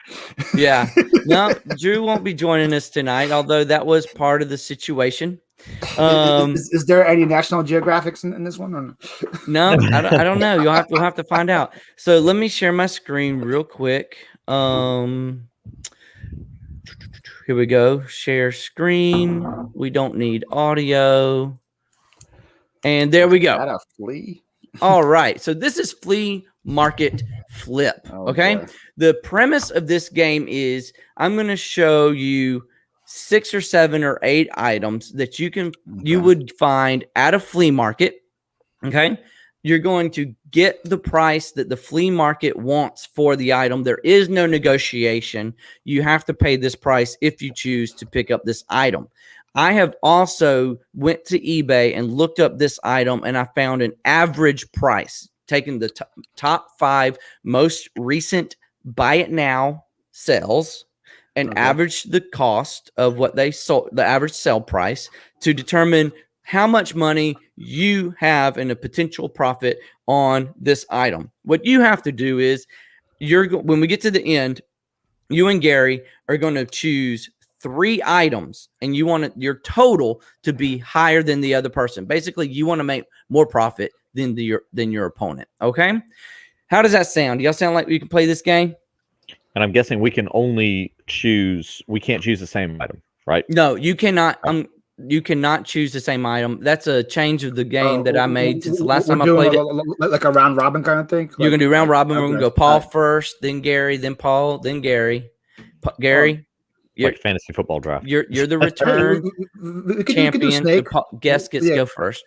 Yeah. No, Drew won't be joining us tonight, although that was part of the situation. Is there any National Geographics in this one? Or No, I don't know. We'll have to find out. So let me share my screen real quick. Here we go. Share screen. We don't need audio. And there we go. That a Flea? All right. So this is Flea Market Flip. Okay. Boy. The premise of this game is I'm going to show you 6 or 7 or 8 items that you would find at a flea market. Okay. You're going to get the price that the flea market wants for the item. There is no negotiation. You have to pay this price if you choose to pick up this item. I have also went to eBay and looked up this item, and I found an average price, taking the top 5 most recent buy it now sales and average the cost of what they sold, the average sell price, to determine how much money you have in a potential profit on this item. What you have to do is when we get to the end, you and Gary are going to choose 3 items, and you want your total to be higher than the other person. Basically, you want to make more profit than your opponent. Okay? How does that sound? Do y'all sound like you can play this game? And I'm guessing we can only choose. We can't choose the same item, right? No, you cannot. You cannot choose the same item. That's a change of the game that I made since the last time I played it. Like a round robin kind of thing? You're going to do round robin. We're going to go Paul first, then Gary, then Paul, then Gary. Gary, like fantasy football draft. You're the return champion. The guest gets to go first.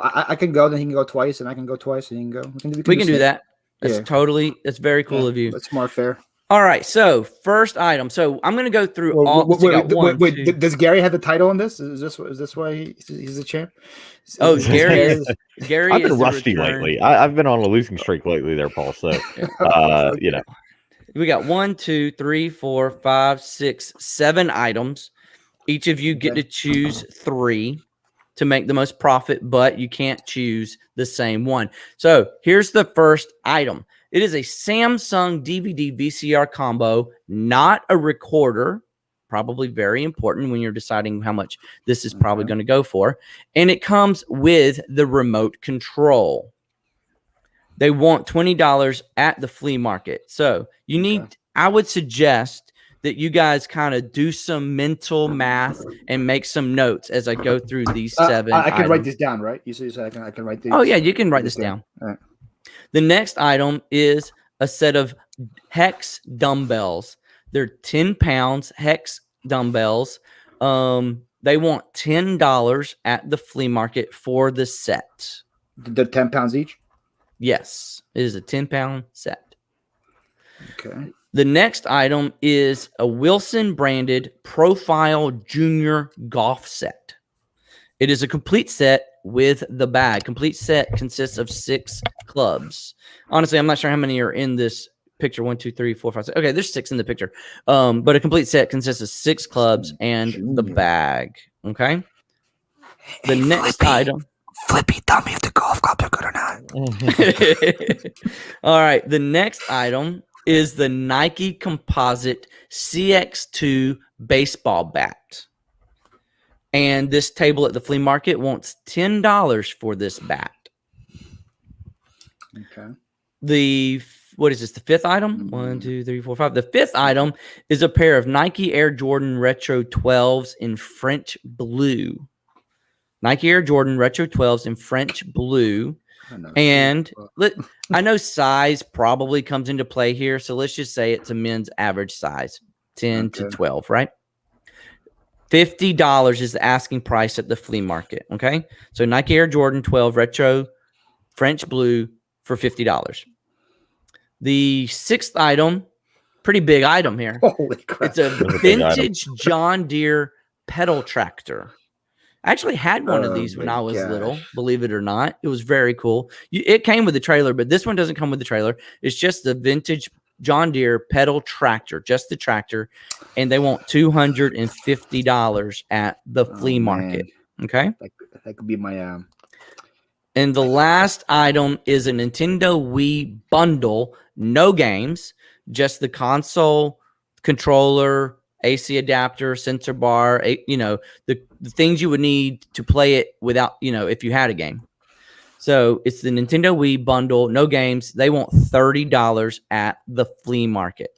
I can go, then he can go twice, and I can go twice, and he can go. We can do that. That's very cool of you. That's more fair. All right, so first item. So I'm going to go through all. Wait, does Gary have the title on this? Is this why he's the champ? Oh, Gary. Gary. I've been rusty lately. I've been on a losing streak lately, there, Paul. So, you know, we got 1, 2, 3, 4, 5, 6, 7 items. Each of you get to choose 3 to make the most profit, but you can't choose the same one. So here's the first item. It is a Samsung DVD VCR combo, not a recorder. Probably very important when you're deciding how much this is probably going to go for. And it comes with the remote control. They want $20 at the flea market. So you need, I would suggest that you guys kind of do some mental math and make some notes as I go through these 7 I can items. write this down, right? You said I can write these. Oh, yeah, you can write this down. All right. The next item is a set of Hex Dumbbells. They're 10 pounds Hex Dumbbells. They want $10 at the flea market for the set. They're 10 pounds each? Yes, it is a 10-pound set. Okay. The next item is a Wilson branded Profile Junior Golf set. It is a complete set with the bag. Complete set consists of 6 clubs. Honestly, I'm not sure how many are in this picture. 1, 2, 3, 4, 5, 6. Okay, there's 6 in the picture. But a complete set consists of 6 clubs and the bag. Okay. The next item. Flippy, tell me if the golf clubs are good or not. All right. The next item is the Nike Composite CX2 baseball bat. And this table at the flea market wants $10 for this bat. Okay. What is this? The 5th item? 1, 2, 3, 4, 5. The 5th item is a pair of Nike Air Jordan Retro 12s in French blue. Nike Air Jordan Retro 12s in French blue. And I know size probably comes into play here. So let's just say it's a men's average size, 10 to 12, right? $50 is the asking price at the flea market. Okay. So Nike Air Jordan 12 Retro French blue for $50. The 6th item, pretty big item here. Holy crap. It's a vintage John Deere pedal tractor. I actually had one of these when I was little, believe it or not. It was very cool. It came with the trailer, but this one doesn't come with the trailer. It's just the vintage John Deere pedal tractor, just the tractor, and they want $250 at the flea market. Okay, that could be my. And the last item is a Nintendo Wii Bundle, no games, just the console, controller, AC adapter, sensor bar, the things you would need to play it without, if you had a game. So it's the Nintendo Wii bundle, no games. They want $30 at the flea market.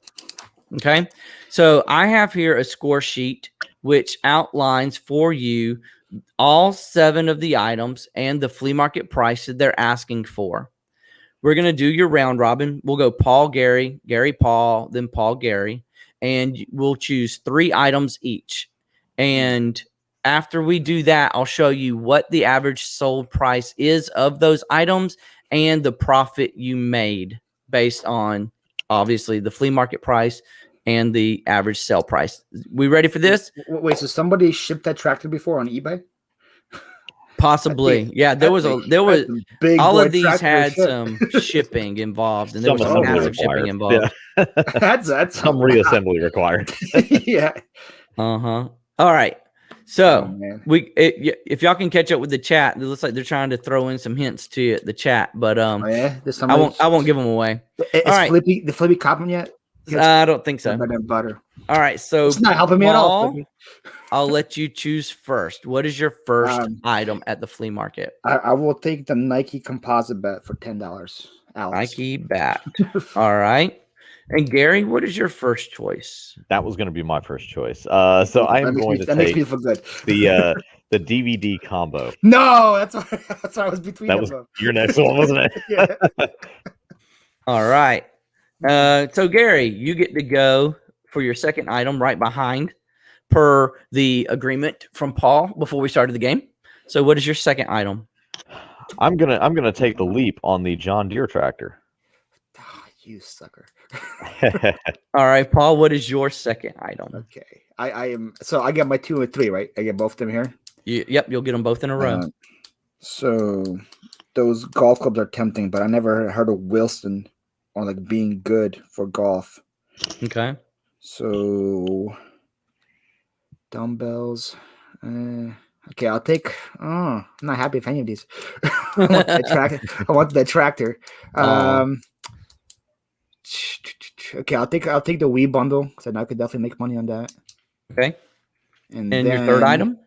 Okay. So I have here a score sheet which outlines for you all 7 of the items and the flea market price that they're asking for. We're going to do your round robin. We'll go Paul, Gary, Gary, Paul, then Paul, Gary, and we'll choose 3 items each. And after we do that, I'll show you what the average sold price is of those items and the profit you made based on, obviously, the flea market price and the average sale price. We ready for this? Wait, so somebody shipped that tractor before on eBay? Possibly. Yeah, there was big all boy of these had ship. some shipping involved, and there was Some some assembly massive shipping required. involved. Yeah. That's Some reassembly required. yeah. Uh-huh. All right. So man. if y'all can catch up with the chat, it looks like they're trying to throw in some hints to the chat, but Oh, yeah? There's I won't give them away. Is All right. the Flippy copping yet? I don't think so. Better than butter. All right, so It's not helping me at all. Paul, Flippy. I'll let you choose first. What is your first item at the flea market? I will take the Nike composite bat for $10. Alex. Nike bat. All right. And Gary, what is your first choice? That was going to be my first choice. So I am going to that makes take me feel good. the DVD combo. No, that's what I was between. That was your next one, wasn't it? Yeah. All right. So Gary, you get to go for your second item right behind per the agreement from Paul before we started the game. So what is your second item? I'm gonna take the leap on the John Deere tractor. Oh, you sucker. All right, Paul, what is your second item? Okay. I am so I get my 2 and 3, right? I get both of them here. Yep, you'll get them both in a row. So those golf clubs are tempting, but I never heard of Wilson or like being good for golf. Okay. So dumbbells. Okay, I'll take. Oh, I'm not happy with any of these. I want the tractor. Okay, I'll take the Wii bundle because I could definitely make money on that. Okay. And then your your third item?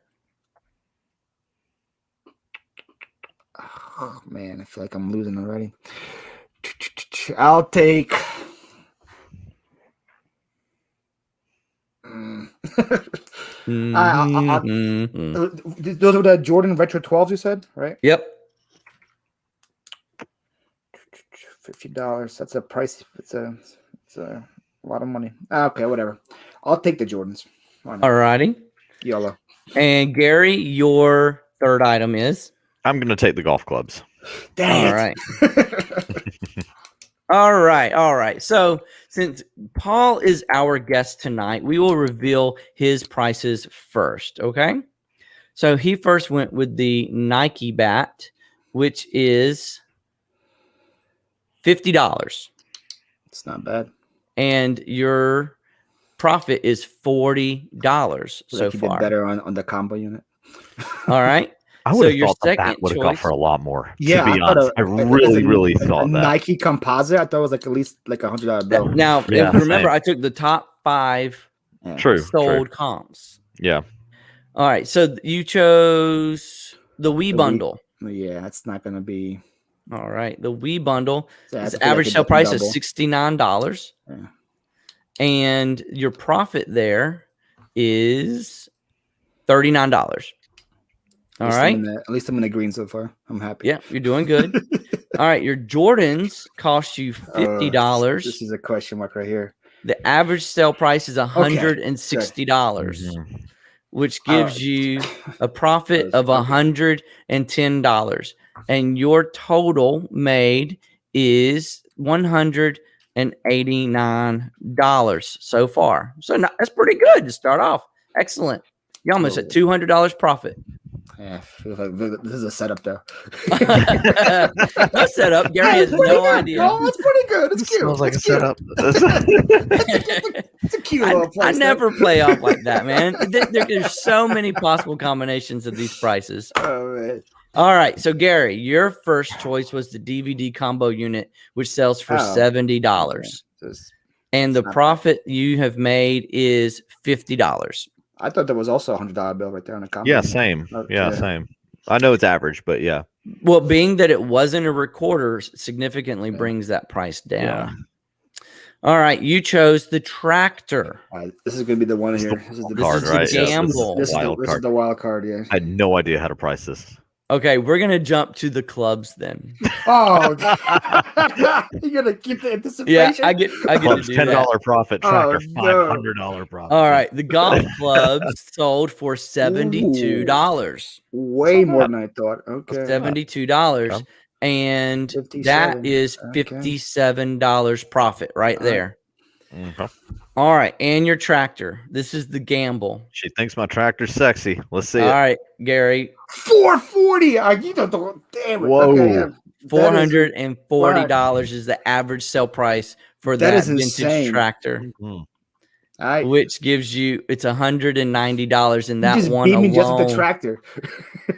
Oh man, I feel like I'm losing already. I'll take. Those were the Jordan Retro 12s you said, right? Yep. $50. That's a price. It's a lot of money. Okay, whatever. I'll take the Jordans. All righty. YOLO. And Gary, your third item is? I'm gonna take the golf clubs. Dang All right. All right. So since Paul is our guest tonight, we will reveal his prices first, okay? So he first went with the Nike bat, which is $50. It's not bad. And your profit is $40 so Like you far. did better on the combo unit. All right. I would have thought that would have got for a lot more. Yeah, to be honest, I really thought that. Nike composite, I thought it was like at least like $100 bill. Now, remember, I took the top 5 sold comps. Yeah. All right. So you chose the Wii bundle. Yeah, it's not going to be. All right. The Wii bundle. Its like average sale price is $69. Yeah. And your profit there is $39. All right. At least I'm in the green so far. I'm happy. Yeah, you're doing good. All right. Your Jordans cost you $50. This is a question mark right here. The average sale price is $160, which gives you a profit of $110. And your total made is $189 so far. So that's pretty good to start off. Excellent. You almost at $200 profit. Yeah, this is a setup though. No setup. Gary has no idea. Oh, it's pretty good. It's cute. Smells like a setup. It's a cute little place. I never play off like that, man. There's so many possible combinations of these prices. Oh man. All right, so Gary, your first choice was the DVD combo unit, which sells for $70. Okay. and the profit you have made is $50. I thought there was also a $100 bill right there on the comment. Yeah, same. Yeah, same. I know it's average, but yeah. Well, being that it wasn't a recorder significantly brings that price down. Yeah. All right, you chose the tractor. All right, this is going to be the one here. This is the card, right? gamble. This is the wild card, yeah. I had no idea how to price this. Okay, we're going to jump to the clubs then. Oh, you're going to keep the anticipation? Yeah, I get Clubs, to do $10 that. profit, tractor, $500 profit. All right, the golf clubs sold for $72. Way more than I thought. Okay. $72. Okay. And 57. that is Okay. $57 profit right there. Mhm. All right, and your tractor. This is the gamble. She thinks my tractor's sexy. Let's see All it. right, Gary. $440. You don't damn it. Whoa. Okay, yeah. $440 is the average sell price for that is vintage insane. tractor, Mhm. which gives you it's $190 in that just one beat me alone. just with the tractor.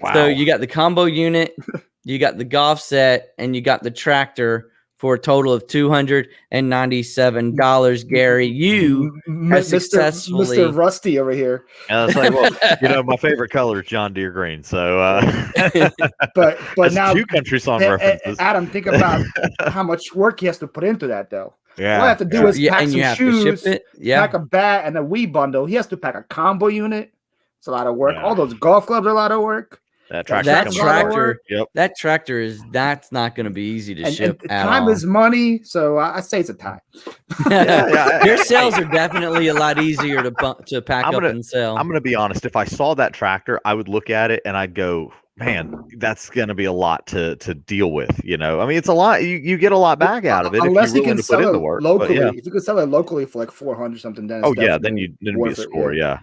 Wow. So you got the combo unit, you got the golf set, and you got the tractor for a total of $297. Gary, you have successfully Mr. Rusty over here. And it's like, well, my favorite color is John Deere green. So, But that's now, two country song references. Adam, think about how much work he has to put into that, though. Yeah. All I have to do is pack and some you have shoes, to ship it. Yeah. pack a bat, and a Wii bundle. He has to pack a combo unit. It's a lot of work. Yeah. All those golf clubs are a lot of work. That tractor. That comes tractor, out. Yep. that tractor that's not going to be easy to ship And at time all. is money, so I say it's a tie. Your sales are definitely a lot easier to pack up and sell. I'm going to be honest. If I saw that tractor, I would look at it and I'd go, man, that's going to be a lot to deal with. I mean, it's a lot. You get a lot back out of it Unless if you're you can willing to put sell in it the work. locally. But yeah. If you could sell it locally for like 400 something, then Oh yeah, then it'd be a score. Yeah.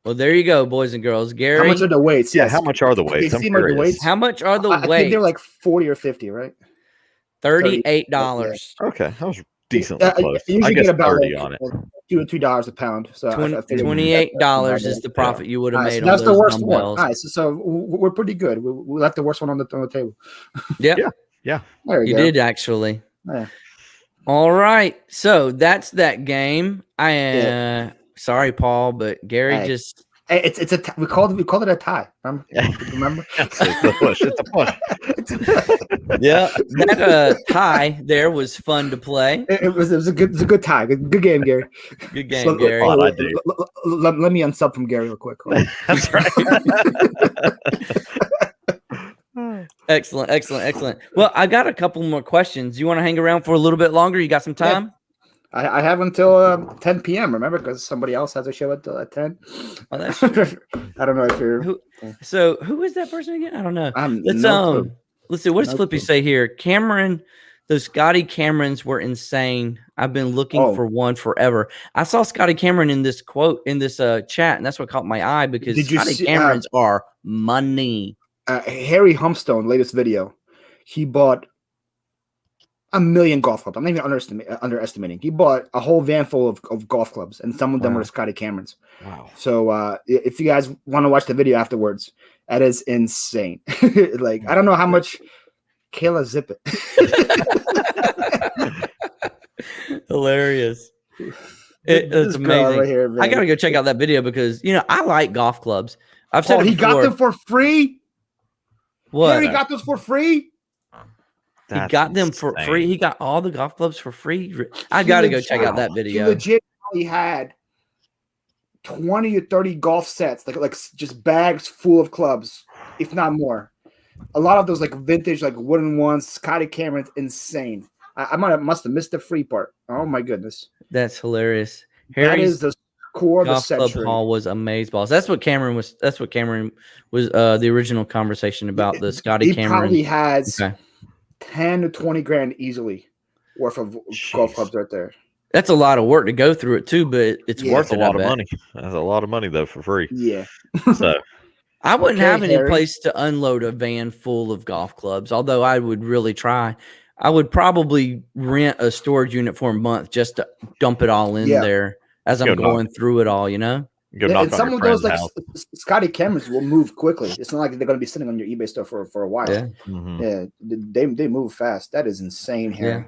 Well, there you go, boys and girls. Gary, How much are the weights? Yeah. Yes. How much are the weights? I'm See my curious. weights? how much are the I think weights? they're like 40 or 50, right? $38. Okay, that was decently close. You I usually guess get about 30 like, on it. $2 a pound. So I figured $28 is the profit you would have made so that's on the those worst one. dumbbells. All right, so we're pretty good. We left the worst one on the table. Yep. Yeah. There You go. did actually. Yeah. All right. So that's that game. Sorry, Paul, but Gary Hey. just Hey, it's a we called it a tie. Remember? It's a push. It's a push. yeah. That tie there was fun to play. It was a good tie. Good game, Gary. Good game, So, Gary. Let me unsub from Gary real quick. Hold on. That's right. Excellent. Well, I got a couple more questions. You want to hang around for a little bit longer? You got some time? I have until 10 p.m. Remember, because somebody else has a show at 10. Oh, that's true. I don't know if you're. So who is that person again? I don't know. Let's no let's see. What does No Flippy clue. say here? Cameron, those Scotty Camerons were insane. I've been looking for one forever. I saw Scotty Cameron in this quote in this chat, and that's what caught my eye because Did you Scotty see, Camerons are money. Harry Humpstone, latest video, he bought 1 million golf clubs. I'm not even underestimating. He bought a whole van full of golf clubs, and some of them were Scotty Camerons. Wow. So if you guys want to watch the video afterwards, that is insane. Like, I don't know how much Kayla zip it. Hilarious. It's This girl amazing. right here, man. I gotta go check out that video because I like golf clubs. I've said Oh, it he got before. them for free. What? Harry got those for free. He got them for free. He got all the golf clubs for free. I got to go check out that He video. legit had 20 or 30 golf sets, like just bags full of clubs, if not more. A lot of those like vintage, like wooden ones. Scotty Cameron's insane. I must have missed the free part. Oh my goodness, That's hilarious. that is the core of the golf club century. haul was amazeballs. That's what Cameron was. That's what Cameron was. The original conversation about the Scotty He Cameron. probably has Okay. 10 to 20 grand easily worth of golf clubs right there. That's a lot of work to go through it too, but it's Yeah, worth That's a it. lot of money. That's a lot of money though for free. Yeah. So I wouldn't Okay, have any Harry. place to unload a van full of golf clubs, although I would really try. I would probably rent a storage unit for a month just to dump it all in there as I'm going through it all, go Yeah, knock and on some your of those friend's like house. Scotty Camerons will move quickly. It's not like they're going to be sitting on your eBay store for a while. Yeah. Mhm. Yeah, they move fast. That is insane, Harry.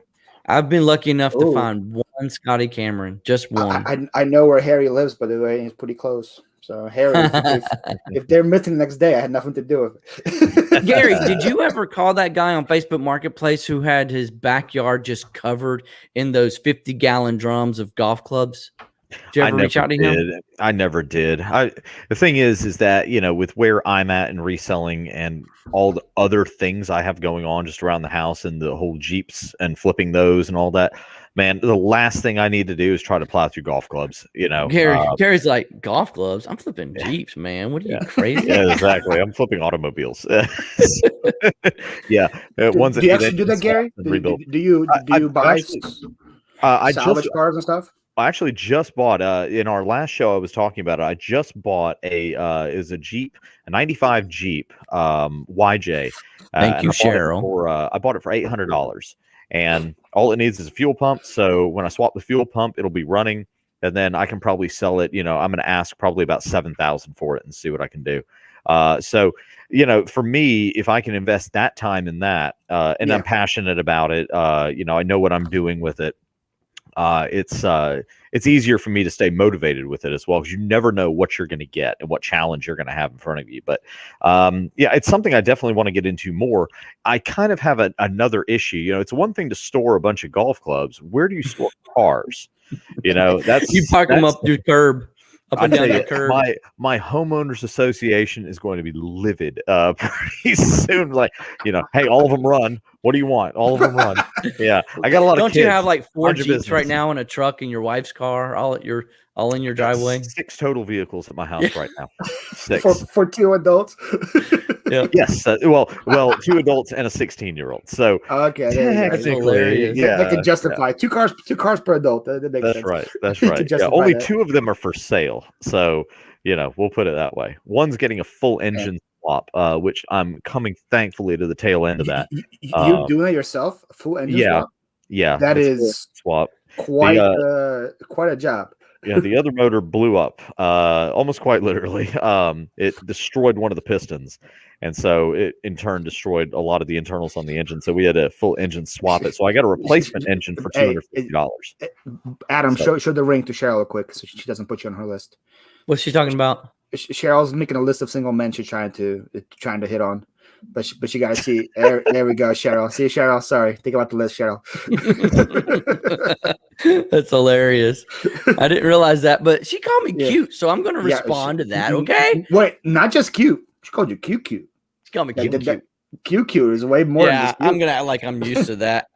I've been lucky enough to Ooh. find one Scotty Cameron, just one. I know where Harry lives, by the way. He's pretty close. So Harry, if they're missing the next day, I had nothing to do with it. Gary, did you ever call that guy on Facebook Marketplace who had his backyard just covered in those 50-gallon drums of golf clubs? Did you ever reach out to him? I never did. The thing is that, you know, with where I'm at in reselling and all the other things I have going on just around the house and the whole Jeeps and flipping those and all that, man, the last thing I need to do is try to plow through golf clubs, you know. Gary's like, golf clubs? I'm flipping Jeeps, man. What are you, crazy? Yeah, exactly. I'm flipping automobiles. Yeah. Do you actually do that, Gary? Do you buy salvage cars and stuff? I actually just bought in our last show I was talking about it. I just bought is a Jeep, a 95 Jeep YJ. Thank you, Cheryl. I bought it for $800, and all it needs is a fuel pump. So when I swap the fuel pump, it'll be running, and then I can probably sell it. You know, I'm going to ask probably about $7,000 for it and see what I can do. So, you know, for me, if I can invest that time in that, and I'm passionate about it, you know, I know what I'm doing with it. It's easier for me to stay motivated with it as well, because you never know what you're going to get and what challenge you're going to have in front of you. But yeah, it's something I definitely want to get into more. I kind of have another issue. You know, it's one thing to store a bunch of golf clubs. Where do you store cars? You know, you park them up your curb. Up and down the curb. My homeowners association is going to be livid pretty soon. Like, you know, hey, all of them run. What do you want? All of them run. Yeah, I got a lot of kids. Don't you have like 4 Jeeps right now in a truck in your wife's car, all in your driveway? 6 total vehicles at my house right now. 6 for 2 adults. Yeah. Yes. Well, 2 adults and a 16-year-old. So okay, that's hilarious. Yeah, they can justify 2 cars per adult. That makes that's sense. Right. That's right. Yeah, only 2 of them are for sale. So, you know, we'll put it that way. One's getting a full engine swap, which I'm coming thankfully to the tail end of that. You doing it yourself? A full engine swap? Yeah. That is swap. Quite a job. Yeah, the other motor blew up, almost quite literally. It destroyed one of the pistons, and so it in turn destroyed a lot of the internals on the engine. So we had a full engine swap it. So I got a replacement engine for $250. Adam, show the ring to Cheryl quick, so she doesn't put you on her list. What's she talking about? Cheryl's making a list of single men she's trying to hit on. But you gotta see there we go, Cheryl. See, Cheryl. Sorry, think about the list, Cheryl. That's hilarious. I didn't realize that, but she called me cute, so I'm gonna respond to that. Okay. Wait, not just cute. She called you cute. She called me cute. Cute is way more. Yeah, I'm gonna act like I'm used to that.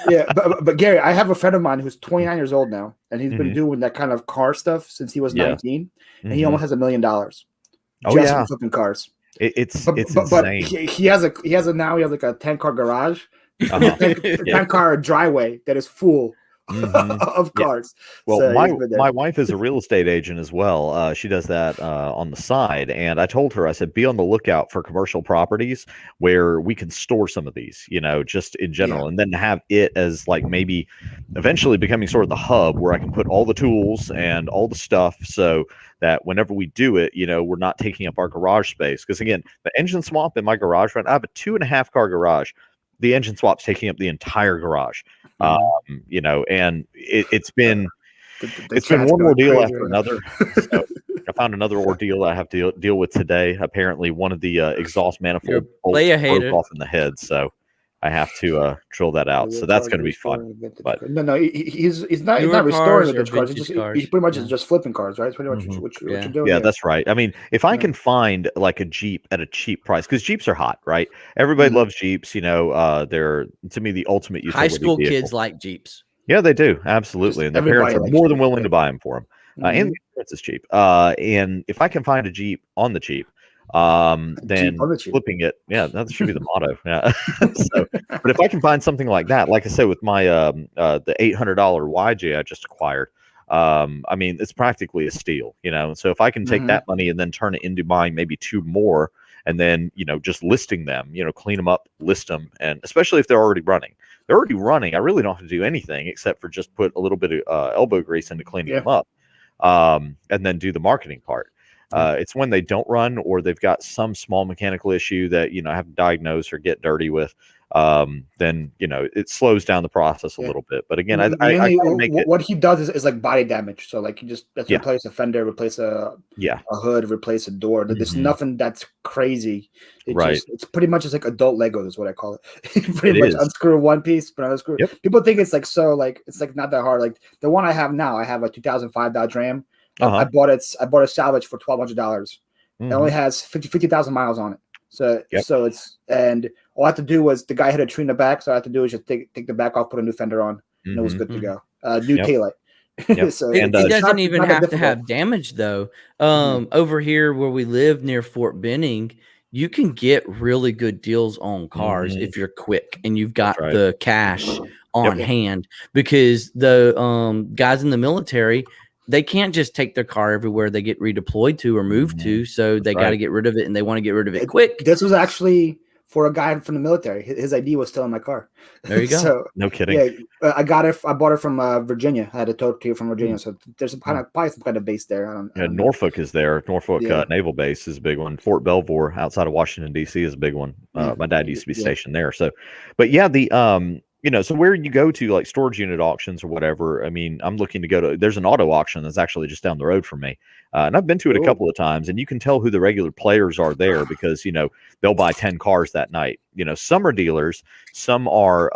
Yeah, but Gary, I have a friend of mine who's 29 years old now, and he's been doing that kind of car stuff since he was 19, and he almost has $1 million. Just from flipping cars. It's insane. But he has like a 10-car garage, 10-car driveway that is full of cars. Well, so my wife is a real estate agent as well. She does that on the side, and I told her, I said, be on the lookout for commercial properties where we can store some of these, you know, just in general, and then have it as like maybe eventually becoming sort of the hub where I can put all the tools and all the stuff, so that whenever we do it, you know, we're not taking up our garage space. Because again, the engine swap in my garage, right? I have a 2.5-car garage. The engine swap's taking up the entire garage. You know, and it's been one ordeal after another. So I found another ordeal I have to deal with today. Apparently, one of the exhaust manifold bolts broke off in the head, so I have to drill that out. So that's going to be fun. But no, he's not restoring the cars. He's pretty much just flipping cars, right? It's pretty much what you're doing. Yeah, that's right. I mean, if I can find like a Jeep at a cheap price, because Jeeps are hot, right? Everybody loves Jeeps. You know, they're, to me, the ultimate utility high school vehicle. Kids like Jeeps. Yeah, they do, absolutely, and their parents are more than willing to buy them for them. And the insurance is cheap. And if I can find a Jeep on the cheap, then flipping it, that should be the motto. Yeah. So, but if I can find something like that, like I said, with my the $800 YJ I just acquired, I mean, it's practically a steal, you know. So if I can take that money and then turn it into buying maybe 2 more, and then, you know, just listing them, you know, clean them up, list them, and especially if they're already running. They're already running. I really don't have to do anything except for just put a little bit of elbow grease into cleaning them up, and then do the marketing part. It's when they don't run or they've got some small mechanical issue that, you know, I have to diagnose or get dirty with. then it slows down the process a little bit. But again, I try to make what he does is like body damage. So like he just replace a fender, replace a Yeah. a hood, replace a door. There's nothing that's crazy. Right. It's pretty much just like adult Legos is what I call it. Pretty It much is. unscrew one piece, but unscrew. Yep. People think it's like it's like not that hard. Like the one I have now, I have a 2005 Dodge Ram. I bought a salvage for $1,200. It only has 50,000 miles on it. So it's, and all I had to do was, the guy hit a tree in the back, so all I had to do is just take the back off, put a new fender on, and it was good to go. New taillight. So it doesn't even have difficult. to have damage though. Over here where we live near Fort Benning, you can get really good deals on cars if you're quick and you've got the cash on hand, because the guys in the military, they can't just take their car everywhere they get redeployed to or moved to. So they got to get rid of it, and they want to get rid of it quick. This was actually for a guy from the military. His ID was still in my car. There you go. So, no kidding. Yeah, I bought it from Virginia. I had a tow here from Virginia. So there's probably some kind of base there. I don't Norfolk is there. Norfolk Naval Base is a big one. Fort Belvoir outside of Washington, D.C. is a big one. My dad used to be stationed there. So, but yeah, so where you go to like storage unit auctions or whatever, I mean, I'm looking to go to, there's an auto auction that's actually just down the road from me. And I've been to it a couple of times, and you can tell who the regular players are there because, they'll buy 10 cars that night. Some are dealers, some are,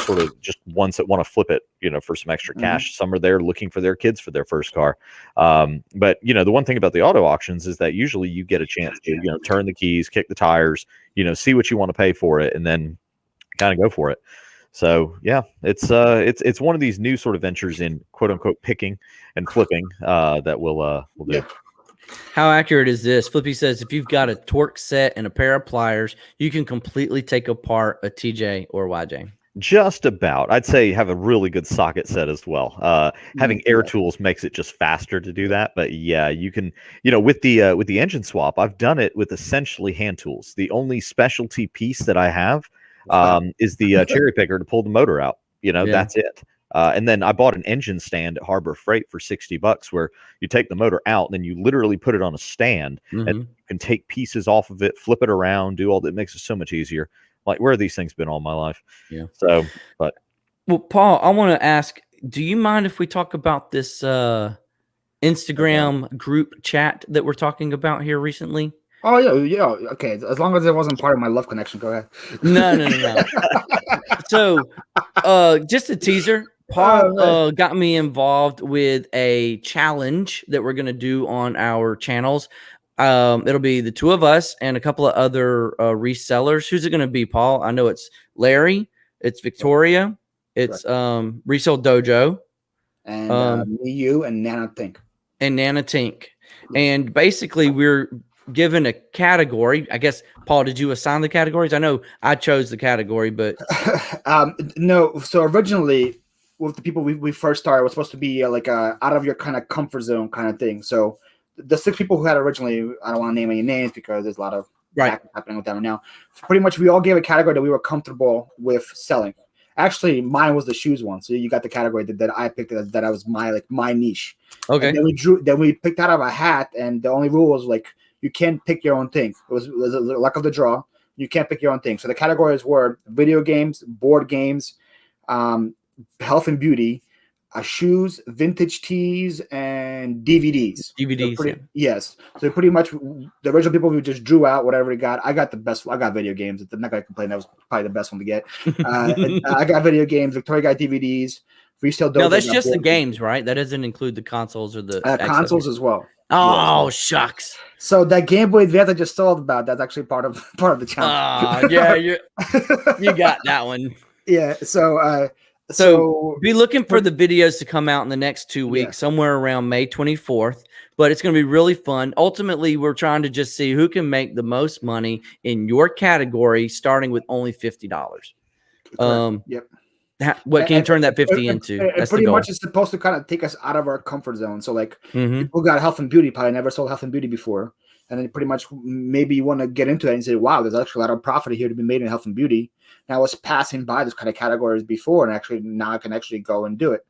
sort of just ones that want to flip it, for some extra cash. Some are there looking for their kids for their first car. But, the one thing about the auto auctions is that usually you get a chance to, turn the keys, kick the tires, see what you want to pay for it, and then kind of go for it. So yeah, it's one of these new sort of ventures in quote unquote picking and flipping that we'll do. Yeah. How accurate is this? Flippy says if you've got a torque set and a pair of pliers, you can completely take apart a TJ or YJ. Just about. I'd say have a really good socket set as well. Having air tools makes it just faster to do that. But yeah, you can, with the engine swap, I've done it with essentially hand tools. The only specialty piece that I have is the cherry picker to pull the motor out. That's it. And then I bought an engine stand at Harbor Freight for $60, where you take the motor out and then you literally put it on a stand and you can take pieces off of it, flip it around, do all that. It makes it so much easier. Like, where have these things been all my life? Yeah. So, but well, Paul, I want to ask, do you mind if we talk about this Instagram group chat that we're talking about here recently? Oh yeah. Okay, as long as it wasn't part of my love connection, go ahead. No. So, just a teaser. Paul got me involved with a challenge that we're going to do on our channels. It'll be the two of us and a couple of other resellers. Who's it going to be, Paul? I know it's Larry, it's Victoria, it's Resell Dojo, and me, you, and Nana Tink. And basically, we're given a category. I guess, Paul, did you assign the categories? I know I chose the category, but no. So originally, with the people we first started, it was supposed to be like a out of your kind of comfort zone kind of thing. So the 6 people who had originally, I don't want to name any names because there's a lot of happening with them now. So pretty much, we all gave a category that we were comfortable with selling. Actually, mine was the shoes one. So you got the category that I picked that I was my niche. Okay. And then we picked out of a hat, and the only rule was like you can't pick your own thing. It was the luck of the draw. You can't pick your own thing. So the categories were video games, board games, health and beauty, shoes, vintage tees, and DVDs. Yes. So pretty much the original people who just drew out whatever we got. I got the best. I got video games. I'm not gonna complain. That was probably the best one to get. I got video games. Victoria got DVDs. Resell. No, that's just the games, right? That doesn't include the consoles or the consoles as well. Oh, shucks. So that Game Boy Advance I just told about, that's actually part of the challenge. Yeah, you got that one. Yeah. So be looking for the videos to come out in the next 2 weeks, somewhere around May 24th. But it's going to be really fun. Ultimately, we're trying to just see who can make the most money in your category, starting with only $50. Yep. What can you turn that 50 into? That's pretty much it's supposed to kind of take us out of our comfort zone. So like people got health and beauty, probably never sold health and beauty before. And then pretty much maybe you want to get into it and say, wow, there's actually a lot of profit here to be made in health and beauty. Now I was passing by this kind of categories before, and actually now I can actually go and do it.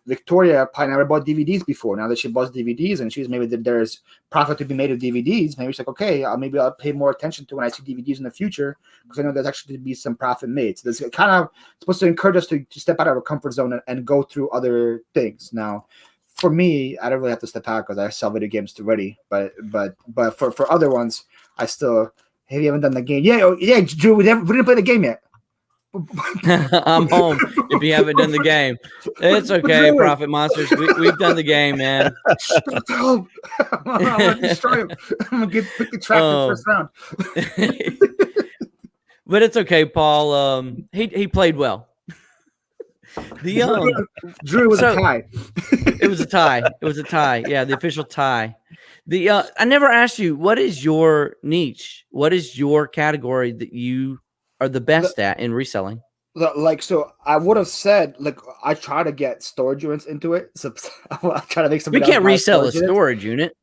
Victoria probably never bought DVDs before. Now that she bought DVDs and she's maybe that there's profit to be made of DVDs, maybe she's like, okay, maybe I'll pay more attention to when I see DVDs in the future because I know there's actually to be some profit made. So this kind of supposed to encourage us to step out of our comfort zone and go through other things. Now, for me, I don't really have to step out because I sell video games already. But for other ones, I still you haven't done the game. Yeah, Drew, we didn't play the game yet. I'm home. If you haven't done the game, it's okay. Profit Monsters, we've done the game, man. I'm gonna destroy him. I'm gonna pick the tractor first round. But it's okay, Paul. He played well. Drew was a tie. It was a tie. It was a tie. Yeah, the official tie. I never asked you, what is your niche? What is your category that you are the best at in reselling? Like, so I would have said, like, I try to get storage units into it. So I try to make some. We can't resell a storage unit.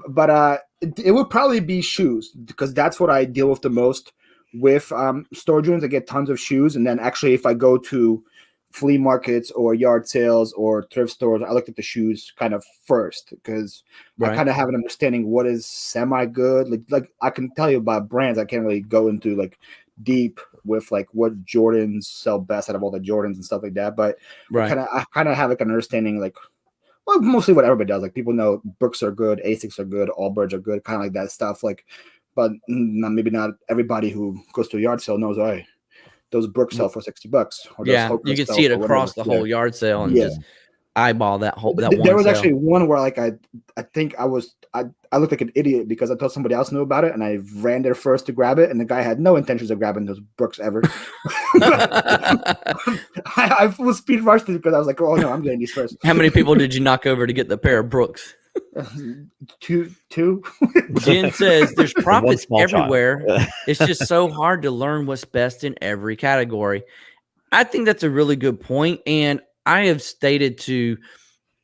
But it would probably be shoes because that's what I deal with the most with storage units. I get tons of shoes. And then actually, if I go to flea markets or yard sales or thrift stores, I look at the shoes kind of first because I kind of have an understanding what is semi good. Like I can tell you about brands. I can't really go into like deep with like what Jordans sell best out of all the Jordans and stuff like that. But I kind of have like an understanding, like, well, mostly what everybody does. Like people know Brooks are good, Asics are good, Allbirds are good, kind of like that stuff. Like, but maybe not everybody who goes to a yard sale knows, hey, those Brooks sell for $60. Or yeah, you can see it across the whole yard sale and just eyeball that whole. There was actually one where like I think I looked like an idiot because I thought somebody else knew about it and I ran there first to grab it and the guy had no intentions of grabbing those Brooks ever. I full speed rushed it because I was like, oh no, I'm getting these first. How many people did you knock over to get the pair of Brooks? Two. Jen says there's profits everywhere. It's just so hard to learn what's best in every category. I think that's a really good point, and I have stated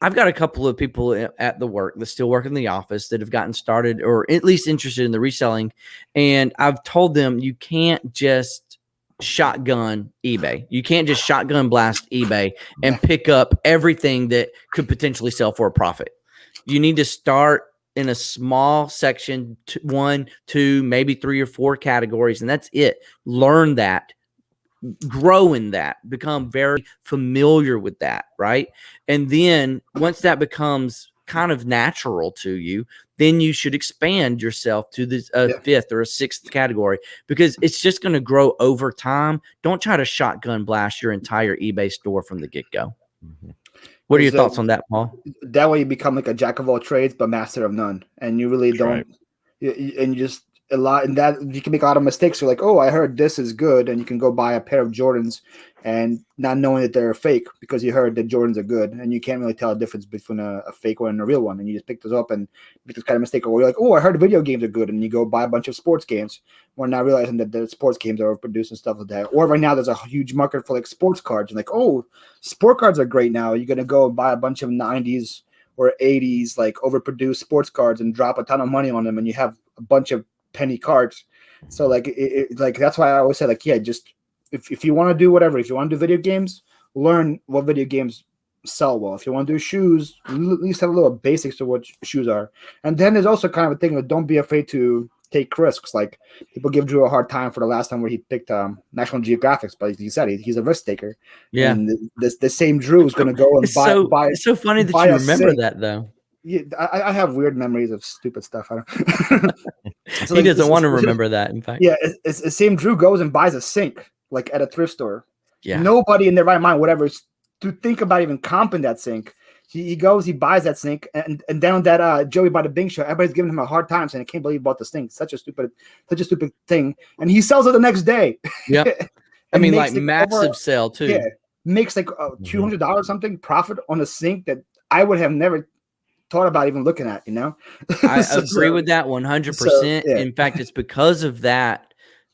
I've got a couple of people at the work that still work in the office that have gotten started or at least interested in the reselling. And I've told them you can't just shotgun eBay. You can't just shotgun blast eBay and pick up everything that could potentially sell for a profit. You need to start in a small section, 1, 2, maybe 3 or 4 categories, and that's it. Learn that. Grow in that, become very familiar with that, right? And then once that becomes kind of natural to you, then you should expand yourself to the 5th or a 6th category because it's just going to grow over time. Don't try to shotgun blast your entire eBay store from the get-go. Mm-hmm. What are your thoughts on that, Paul? That way you become like a jack of all trades but master of none, and you really don't. And you just a lot, and that you can make a lot of mistakes. You're like, oh, I heard this is good, and you can go buy a pair of Jordans and not knowing that they're fake because you heard that Jordans are good, and you can't really tell the difference between a fake one and a real one, and you just pick those up and make this kind of mistake. Or you're like, oh, I heard video games are good, and you go buy a bunch of sports games, while not realizing that the sports games are overproduced and stuff like that. Or right now there's a huge market for like sports cards, and like, oh, sport cards are great now. You're gonna go and buy a bunch of 90s or 80s like overproduced sports cards and drop a ton of money on them, and you have a bunch of penny cards. So like like that's why I always say, like, just if you want to do whatever, if you want to do video games, learn what video games sell well. If you want to do shoes, at least have a little basics of what shoes are. And then there's also kind of a thing of don't be afraid to take risks. Like people give Drew a hard time for the last time where he picked National Geographics, but he said he's a risk taker. Yeah, and the same Drew is going to go and buy. It's so funny that you remember that though. Yeah, I have weird memories of stupid stuff. I don't. So, like, he doesn't want to remember that. In fact, yeah, it's the same Drew goes and buys a sink like at a thrift store. Yeah, nobody in their right mind, whatever, to think about even comping that sink. He goes, he buys that sink, and down that Joey by the Bing show, everybody's giving him a hard time saying, "I can't believe you bought the sink. Such a stupid thing." And he sells it the next day. Yeah, I mean, like massive sale too. Yeah, makes like $200 something profit on a sink that I would have never thought about even looking at, I agree with that 100%. In fact, it's because of that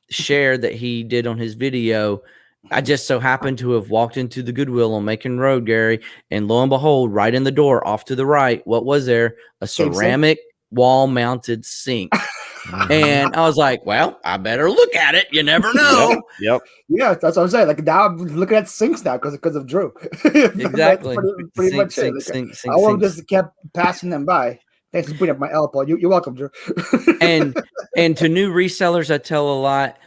share that he did on his video. I just so happened to have walked into the Goodwill on Macon Road, Gary, and lo and behold, right in the door off to the right, what was there? A ceramic wall-mounted sink And I was like, well, I better look at it. You never know. Yep. Yeah, that's what I'm saying. Like now I'm looking at sinks now because of Drew. Exactly. That's pretty much it. Like, I would just kept passing them by. Thanks for putting up my L, Paul. You're welcome, Drew. and to new resellers, I tell a lot.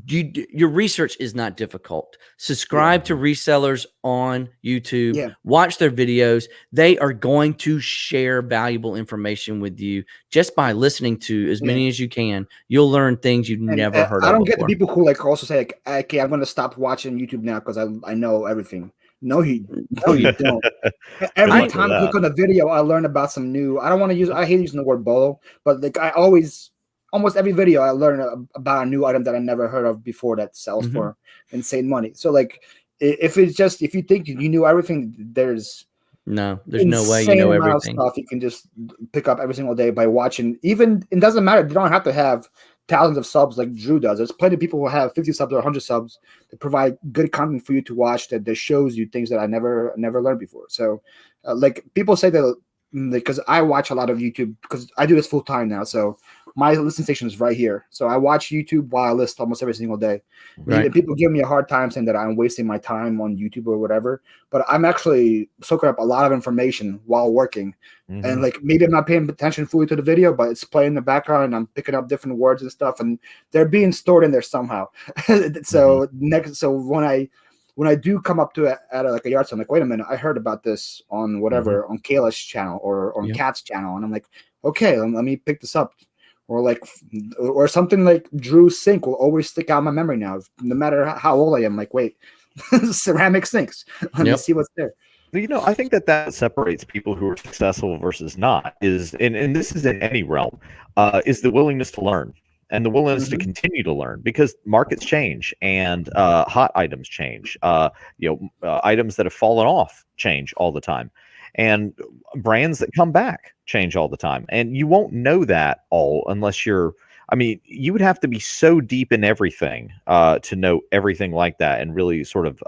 Your research is not difficult. Subscribe to resellers on YouTube. Yeah. Watch their videos. They are going to share valuable information with you just by listening to as many as you can. You'll learn things you've never heard of. I don't before. get the people who like also say like, okay, I'm going to stop watching YouTube now because I know everything. No, you don't. Every time I click on a video, I learn about some new. I don't want to use. I hate using the word bolo, but like I always. Almost every video I learn about a new item that I never heard of before that sells for insane money. So like if you think you knew everything, there's no way you know everything. Stuff you can just pick up every single day by watching. Even it doesn't matter. You don't have to have thousands of subs like Drew does. There's plenty of people who have 50 subs or 100 subs that provide good content for you to watch that shows you things that I never learned before. So like people say that because I watch a lot of YouTube because I do this full time now. So my listing station is right here. So I watch YouTube while I list almost every single day. Right. And people give me a hard time saying that I'm wasting my time on YouTube or whatever, but I'm actually soaking up a lot of information while working. And like maybe I'm not paying attention fully to the video, but it's playing in the background and I'm picking up different words and stuff and they're being stored in there somehow. So when I do come up to it at like a yard sale, I'm like, wait a minute, I heard about this on whatever, on Kayla's channel or on Kat's channel. And I'm like, okay, let me pick this up. Or something like Drew's sink will always stick out in my memory now. No matter how old I am, like, wait, ceramic sinks. Let me see what's there. You know, I think that separates people who are successful versus not and this is in any realm, is the willingness to learn and the willingness to continue to learn because markets change and hot items change. Items that have fallen off change all the time. And brands that come back change all the time. And you won't know that all unless you would have to be so deep in everything to know everything like that and really sort of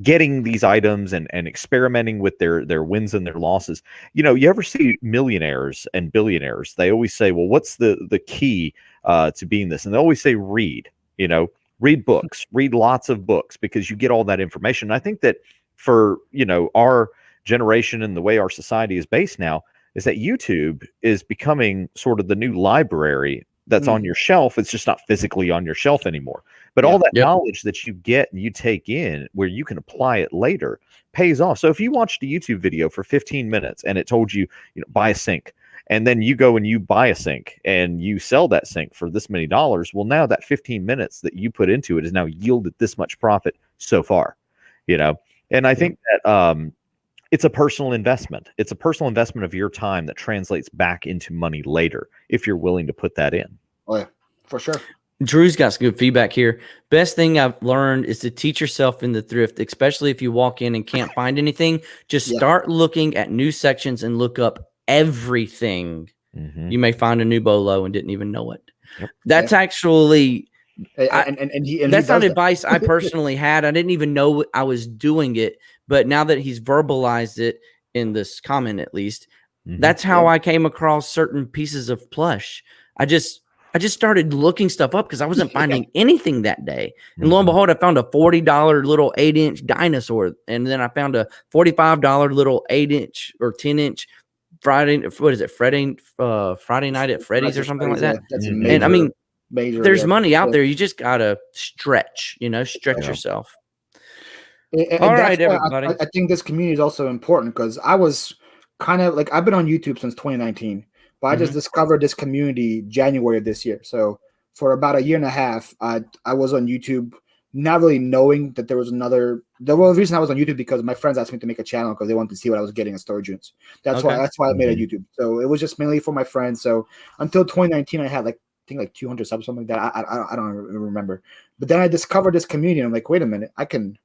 getting these items and experimenting with their wins and their losses. You know, you ever see millionaires and billionaires? They always say, well, what's the key to being this? And they always say, read books, read lots of books because you get all that information. And I think that for, our generation and the way our society is based now is that YouTube is becoming sort of the new library that's on your shelf. It's just not physically on your shelf anymore. But all that knowledge that you get and you take in where you can apply it later pays off. So if you watched a YouTube video for 15 minutes and it told you, buy a sink, and then you go and you buy a sink and you sell that sink for this many dollars, well, now that 15 minutes that you put into it is now yielded this much profit so far, And I think that it's a personal investment. It's a personal investment of your time that translates back into money later if you're willing to put that in. Oh, yeah, for sure. Drew's got some good feedback here. Best thing I've learned is to teach yourself in the thrift, especially if you walk in and can't find anything. Just start looking at new sections and look up everything. You may find a new bolo and didn't even know it. That's actually... that's not advice I personally had. I didn't even know I was doing it, but now that he's verbalized it in this comment, at least, that's how I came across certain pieces of plush. I just started looking stuff up because I wasn't finding anything that day. And lo and behold, I found a $40 little 8-inch dinosaur, and then I found a $45 little 8-inch or 10-inch Friday night at Freddy's or something like that. That's amazing. And there's money out there. You just gotta stretch, yourself. All right, everybody. I think this community is also important because I was kind of like I've been on YouTube since 2019, but I just discovered this community January of this year. So for about a year and a half, I was on YouTube, not really knowing that there was another. The reason I was on YouTube because my friends asked me to make a channel because they wanted to see what I was getting in storage units. That's why I made a YouTube. So it was just mainly for my friends. So until 2019, I had like 200 subs, something like that. I don't remember. But then I discovered this community and I'm like, wait a minute, I can.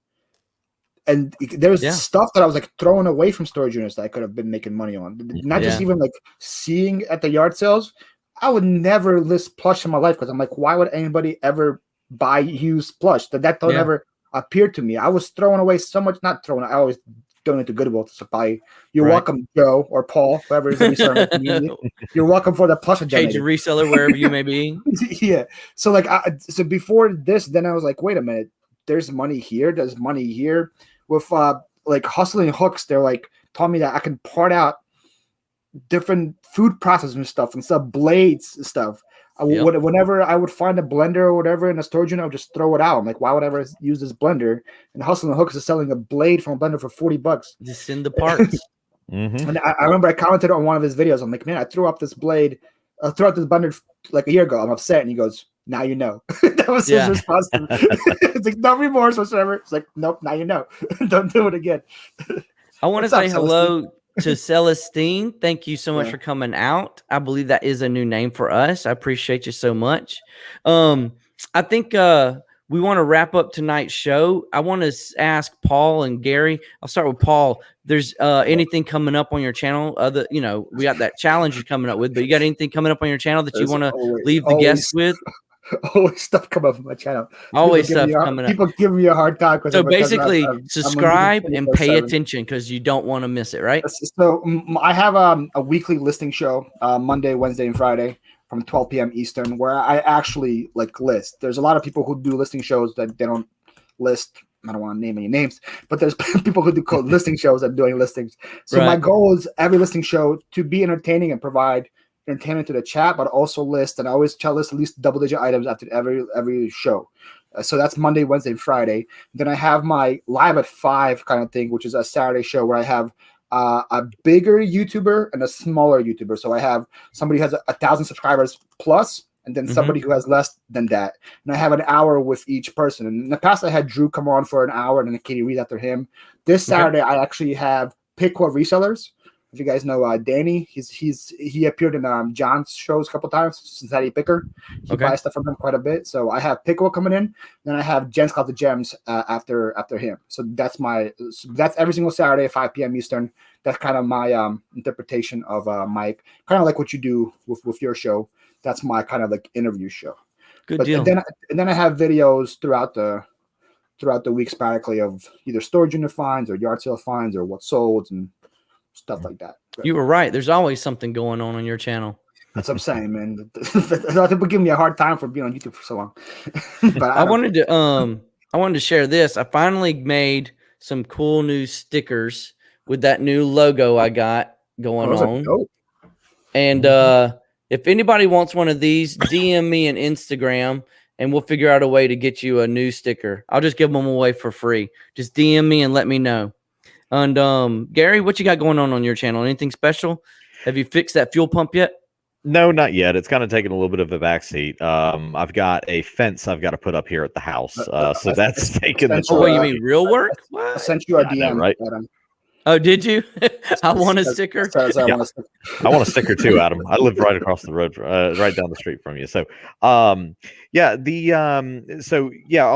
And there's stuff that I was like throwing away from storage units that I could have been making money on. Not just even like seeing at the yard sales. I would never list plush in my life because I'm like, why would anybody ever buy used plush? That don't ever appear to me. I was throwing away so much, not throwing. I always donate to Goodwill to supply. You're Right. welcome, Joe or Paul, whoever is the reseller in the community. You're welcome for the plus of Change your reseller wherever you may be. Yeah. So like, so before this, then I was like, wait a minute, there's money here. There's money here with like Hustling Hooks. They're like telling me that I can part out different food processing stuff and stuff, blades and stuff. Yep. Whenever I would find a blender or whatever in a storage unit, I would just throw it out. I'm like, why would I ever use this blender? And Hustling Hooks is selling a blade from a blender for $40. Just send the parts. And I remember I commented on one of his videos. I'm like, man, I threw out this blade. I threw out this blender like a year ago. I'm upset. And he goes, now you know. That was his response. It's like, no remorse whatsoever. It's like, nope, now you know. Don't do it again. I want to say hello to Celestine. Thank you so much for coming out. I believe that is a new name for us. I appreciate you so much. I think we want to wrap up tonight's show. I want to ask Paul and Gary. I'll start with Paul. There's anything coming up on your channel? We got that challenge you're coming up with, but you got anything coming up on your channel that you want to leave the guests with? Always stuff come up on my channel. Always stuff coming up. People give me a hard time. So basically, subscribe and pay attention because you don't want to miss it, right? So I have a weekly listing show Monday, Wednesday, and Friday from 12 p.m. Eastern, where I actually like list. There's a lot of people who do listing shows that they don't list. I don't want to name any names, but there's people who do listing shows that are doing listings. So my goal is every listing show to be entertaining and provide entertainment to the chat, but also list. And I always try to list at least double-digit items after every show. So that's Monday, Wednesday, and Friday. Then I have my live at 5 kind of thing, which is a Saturday show where I have a bigger YouTuber and a smaller YouTuber. So I have somebody who has 1,000 subscribers plus, and then somebody who has less than that. And I have an hour with each person. And in the past, I had Drew come on for an hour and then Katie Reed after him. This Saturday, I actually have Pick What Resellers. If you guys know Danny, he appeared in John's shows a couple times. Cincinnati Picker, he buys stuff from him quite a bit. So I have Pickle coming in, then I have Jen's Called the Gems after him. So that's every single Saturday at 5 p.m. Eastern. That's kind of my interpretation of my kind of like what you do with your show. That's my kind of like interview show. Good deal. And then I have videos throughout the week sporadically of either storage unit finds or yard sale finds or what sold and stuff like that. You were right. There's always something going on your channel. That's what I'm saying, man. A lot of people give me a hard time for being on YouTube for so long. But I wanted to share this. I finally made some cool new stickers with that new logo I got going on. And if anybody wants one of these, DM me on Instagram and we'll figure out a way to get you a new sticker. I'll just give them away for free. Just DM me and let me know. And Gary, what you got going on your channel? Anything special? Have you fixed that fuel pump yet? No, not yet. It's kind of taking a little bit of a backseat. I've got a fence I've got to put up here at the house. So that's taking the Oh, you mean real work? What? I sent you a DM. Know, right? Oh, did you? I want a sticker. I want a sticker too, Adam. I live right across the road, right down the street from you. So, I'll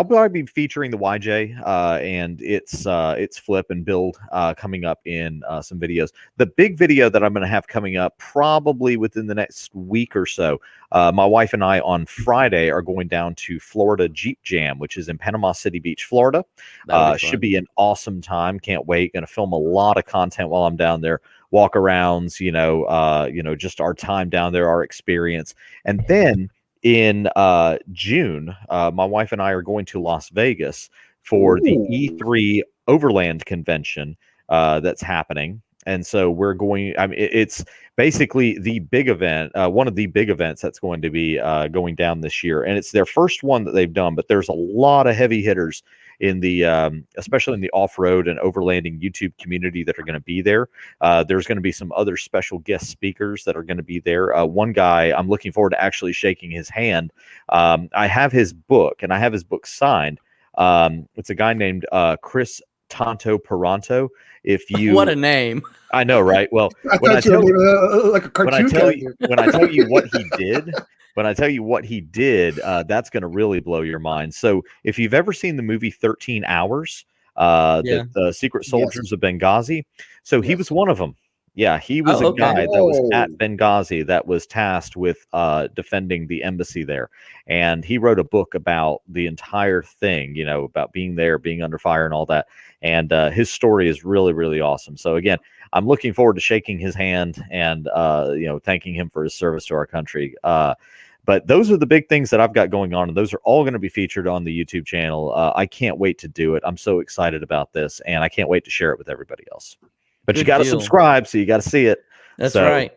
probably be featuring the YJ and its flip and build coming up in some videos. The big video that I'm going to have coming up probably within the next week or so. My wife and I on Friday are going down to Florida Jeep Jam, which is in Panama City Beach, Florida. Should be an awesome time. Can't wait. Going to film a lot of content while I'm down there. Walk arounds, just our time down there, our experience. And then in June, my wife and I are going to Las Vegas for the E3 Overland Convention that's happening. And so we're going, it's basically the big event, one of the big events that's going to be going down this year. And it's their first one that they've done, but there's a lot of heavy hitters in the, especially in the off-road and overlanding YouTube community that are going to be there. There's going to be some other special guest speakers that are going to be there. One guy, I'm looking forward to actually shaking his hand. I have his book, and I have his book signed. It's a guy named Chris Tanto Paronto. If you what a name. I know, right? Well, when I tell you what he did, that's going to really blow your mind. So if you've ever seen the movie 13 Hours, the Secret Soldiers of Benghazi, so he was one of them. Yeah, he was Oh, a okay. guy that was at Whoa. Benghazi that was tasked with defending the embassy there. And he wrote a book about the entire thing, you know, about being there, being under fire and all that. And his story is really, really awesome. So again, I'm looking forward to shaking his hand and, you know, thanking him for his service to our country. But those are the big things that I've got going on, and those are all going to be featured on the YouTube channel. I can't wait to do it. I'm so excited about this, and I can't wait to share it with everybody else. But you Good got to deal. subscribe, so you got to see it. That's So, right.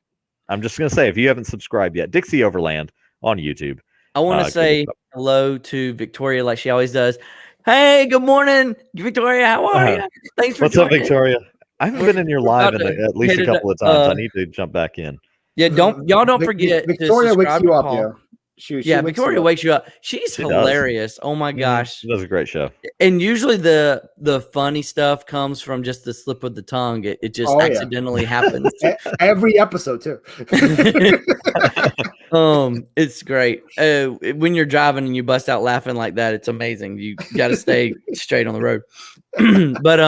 I'm just going to say, if you haven't subscribed yet, Dixie Overland on YouTube. I want to give say it up. hello to Victoria like she always does. Hey, good morning, Victoria. How are you? Thanks for What's up, joining. Victoria? I haven't been in your we're live about in to at least hit a it, couple of times. I need to jump back in. Yeah, y'all don't forget Victoria to wakes subscribe you to up, Paul. yeah. She Yeah, wakes Victoria you up. wakes you up. She's She does. hilarious. Oh my Mhm. gosh. She does a great show. And usually the funny stuff comes from just the slip of the tongue. It just Oh, yeah. accidentally happens. Every episode too. It's great. When you're driving and you bust out laughing like that, it's amazing. You got to stay straight on the road. But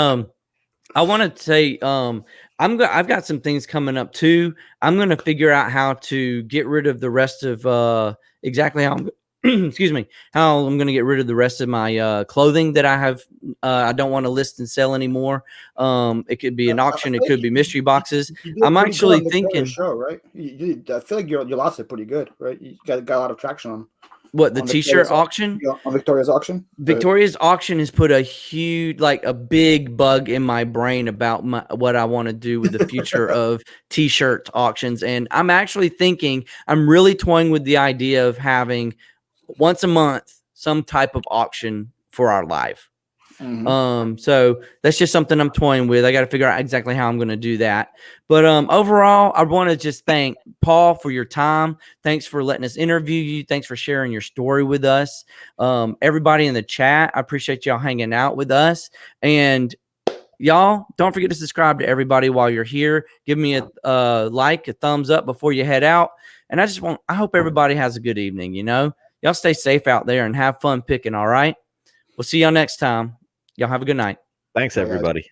I want to say I've got some things coming up too. I'm going to figure out how to get rid of the rest of exactly how I'm excuse me, how I'm going to get rid of the rest of my clothing that I have. I don't want to list and sell anymore. It could be an auction. It could be mystery boxes. I'm actually thinking, show, right? I feel like you lost it pretty good, right? You got a lot of traction on what, the on t-shirt Victoria's auction? on Victoria's auction. Victoria's auction has put a huge, like a big bug in my brain about what I want to do with the future of t-shirt auctions. And I'm actually thinking, I'm really toying with the idea of having once a month some type of auction for our live. So that's just something I'm toying with. I got to figure out exactly how I'm going to do that. But overall, I want to just thank Paul for your time. Thanks for letting us interview you. Thanks for sharing your story with us. Everybody in the chat, I appreciate y'all hanging out with us. And y'all, don't forget to subscribe to everybody while you're here. Give me a like, a thumbs up before you head out. And I hope everybody has a good evening. You know, y'all stay safe out there and have fun picking. All right. We'll see y'all next time. Y'all have a good night. Thanks, everybody.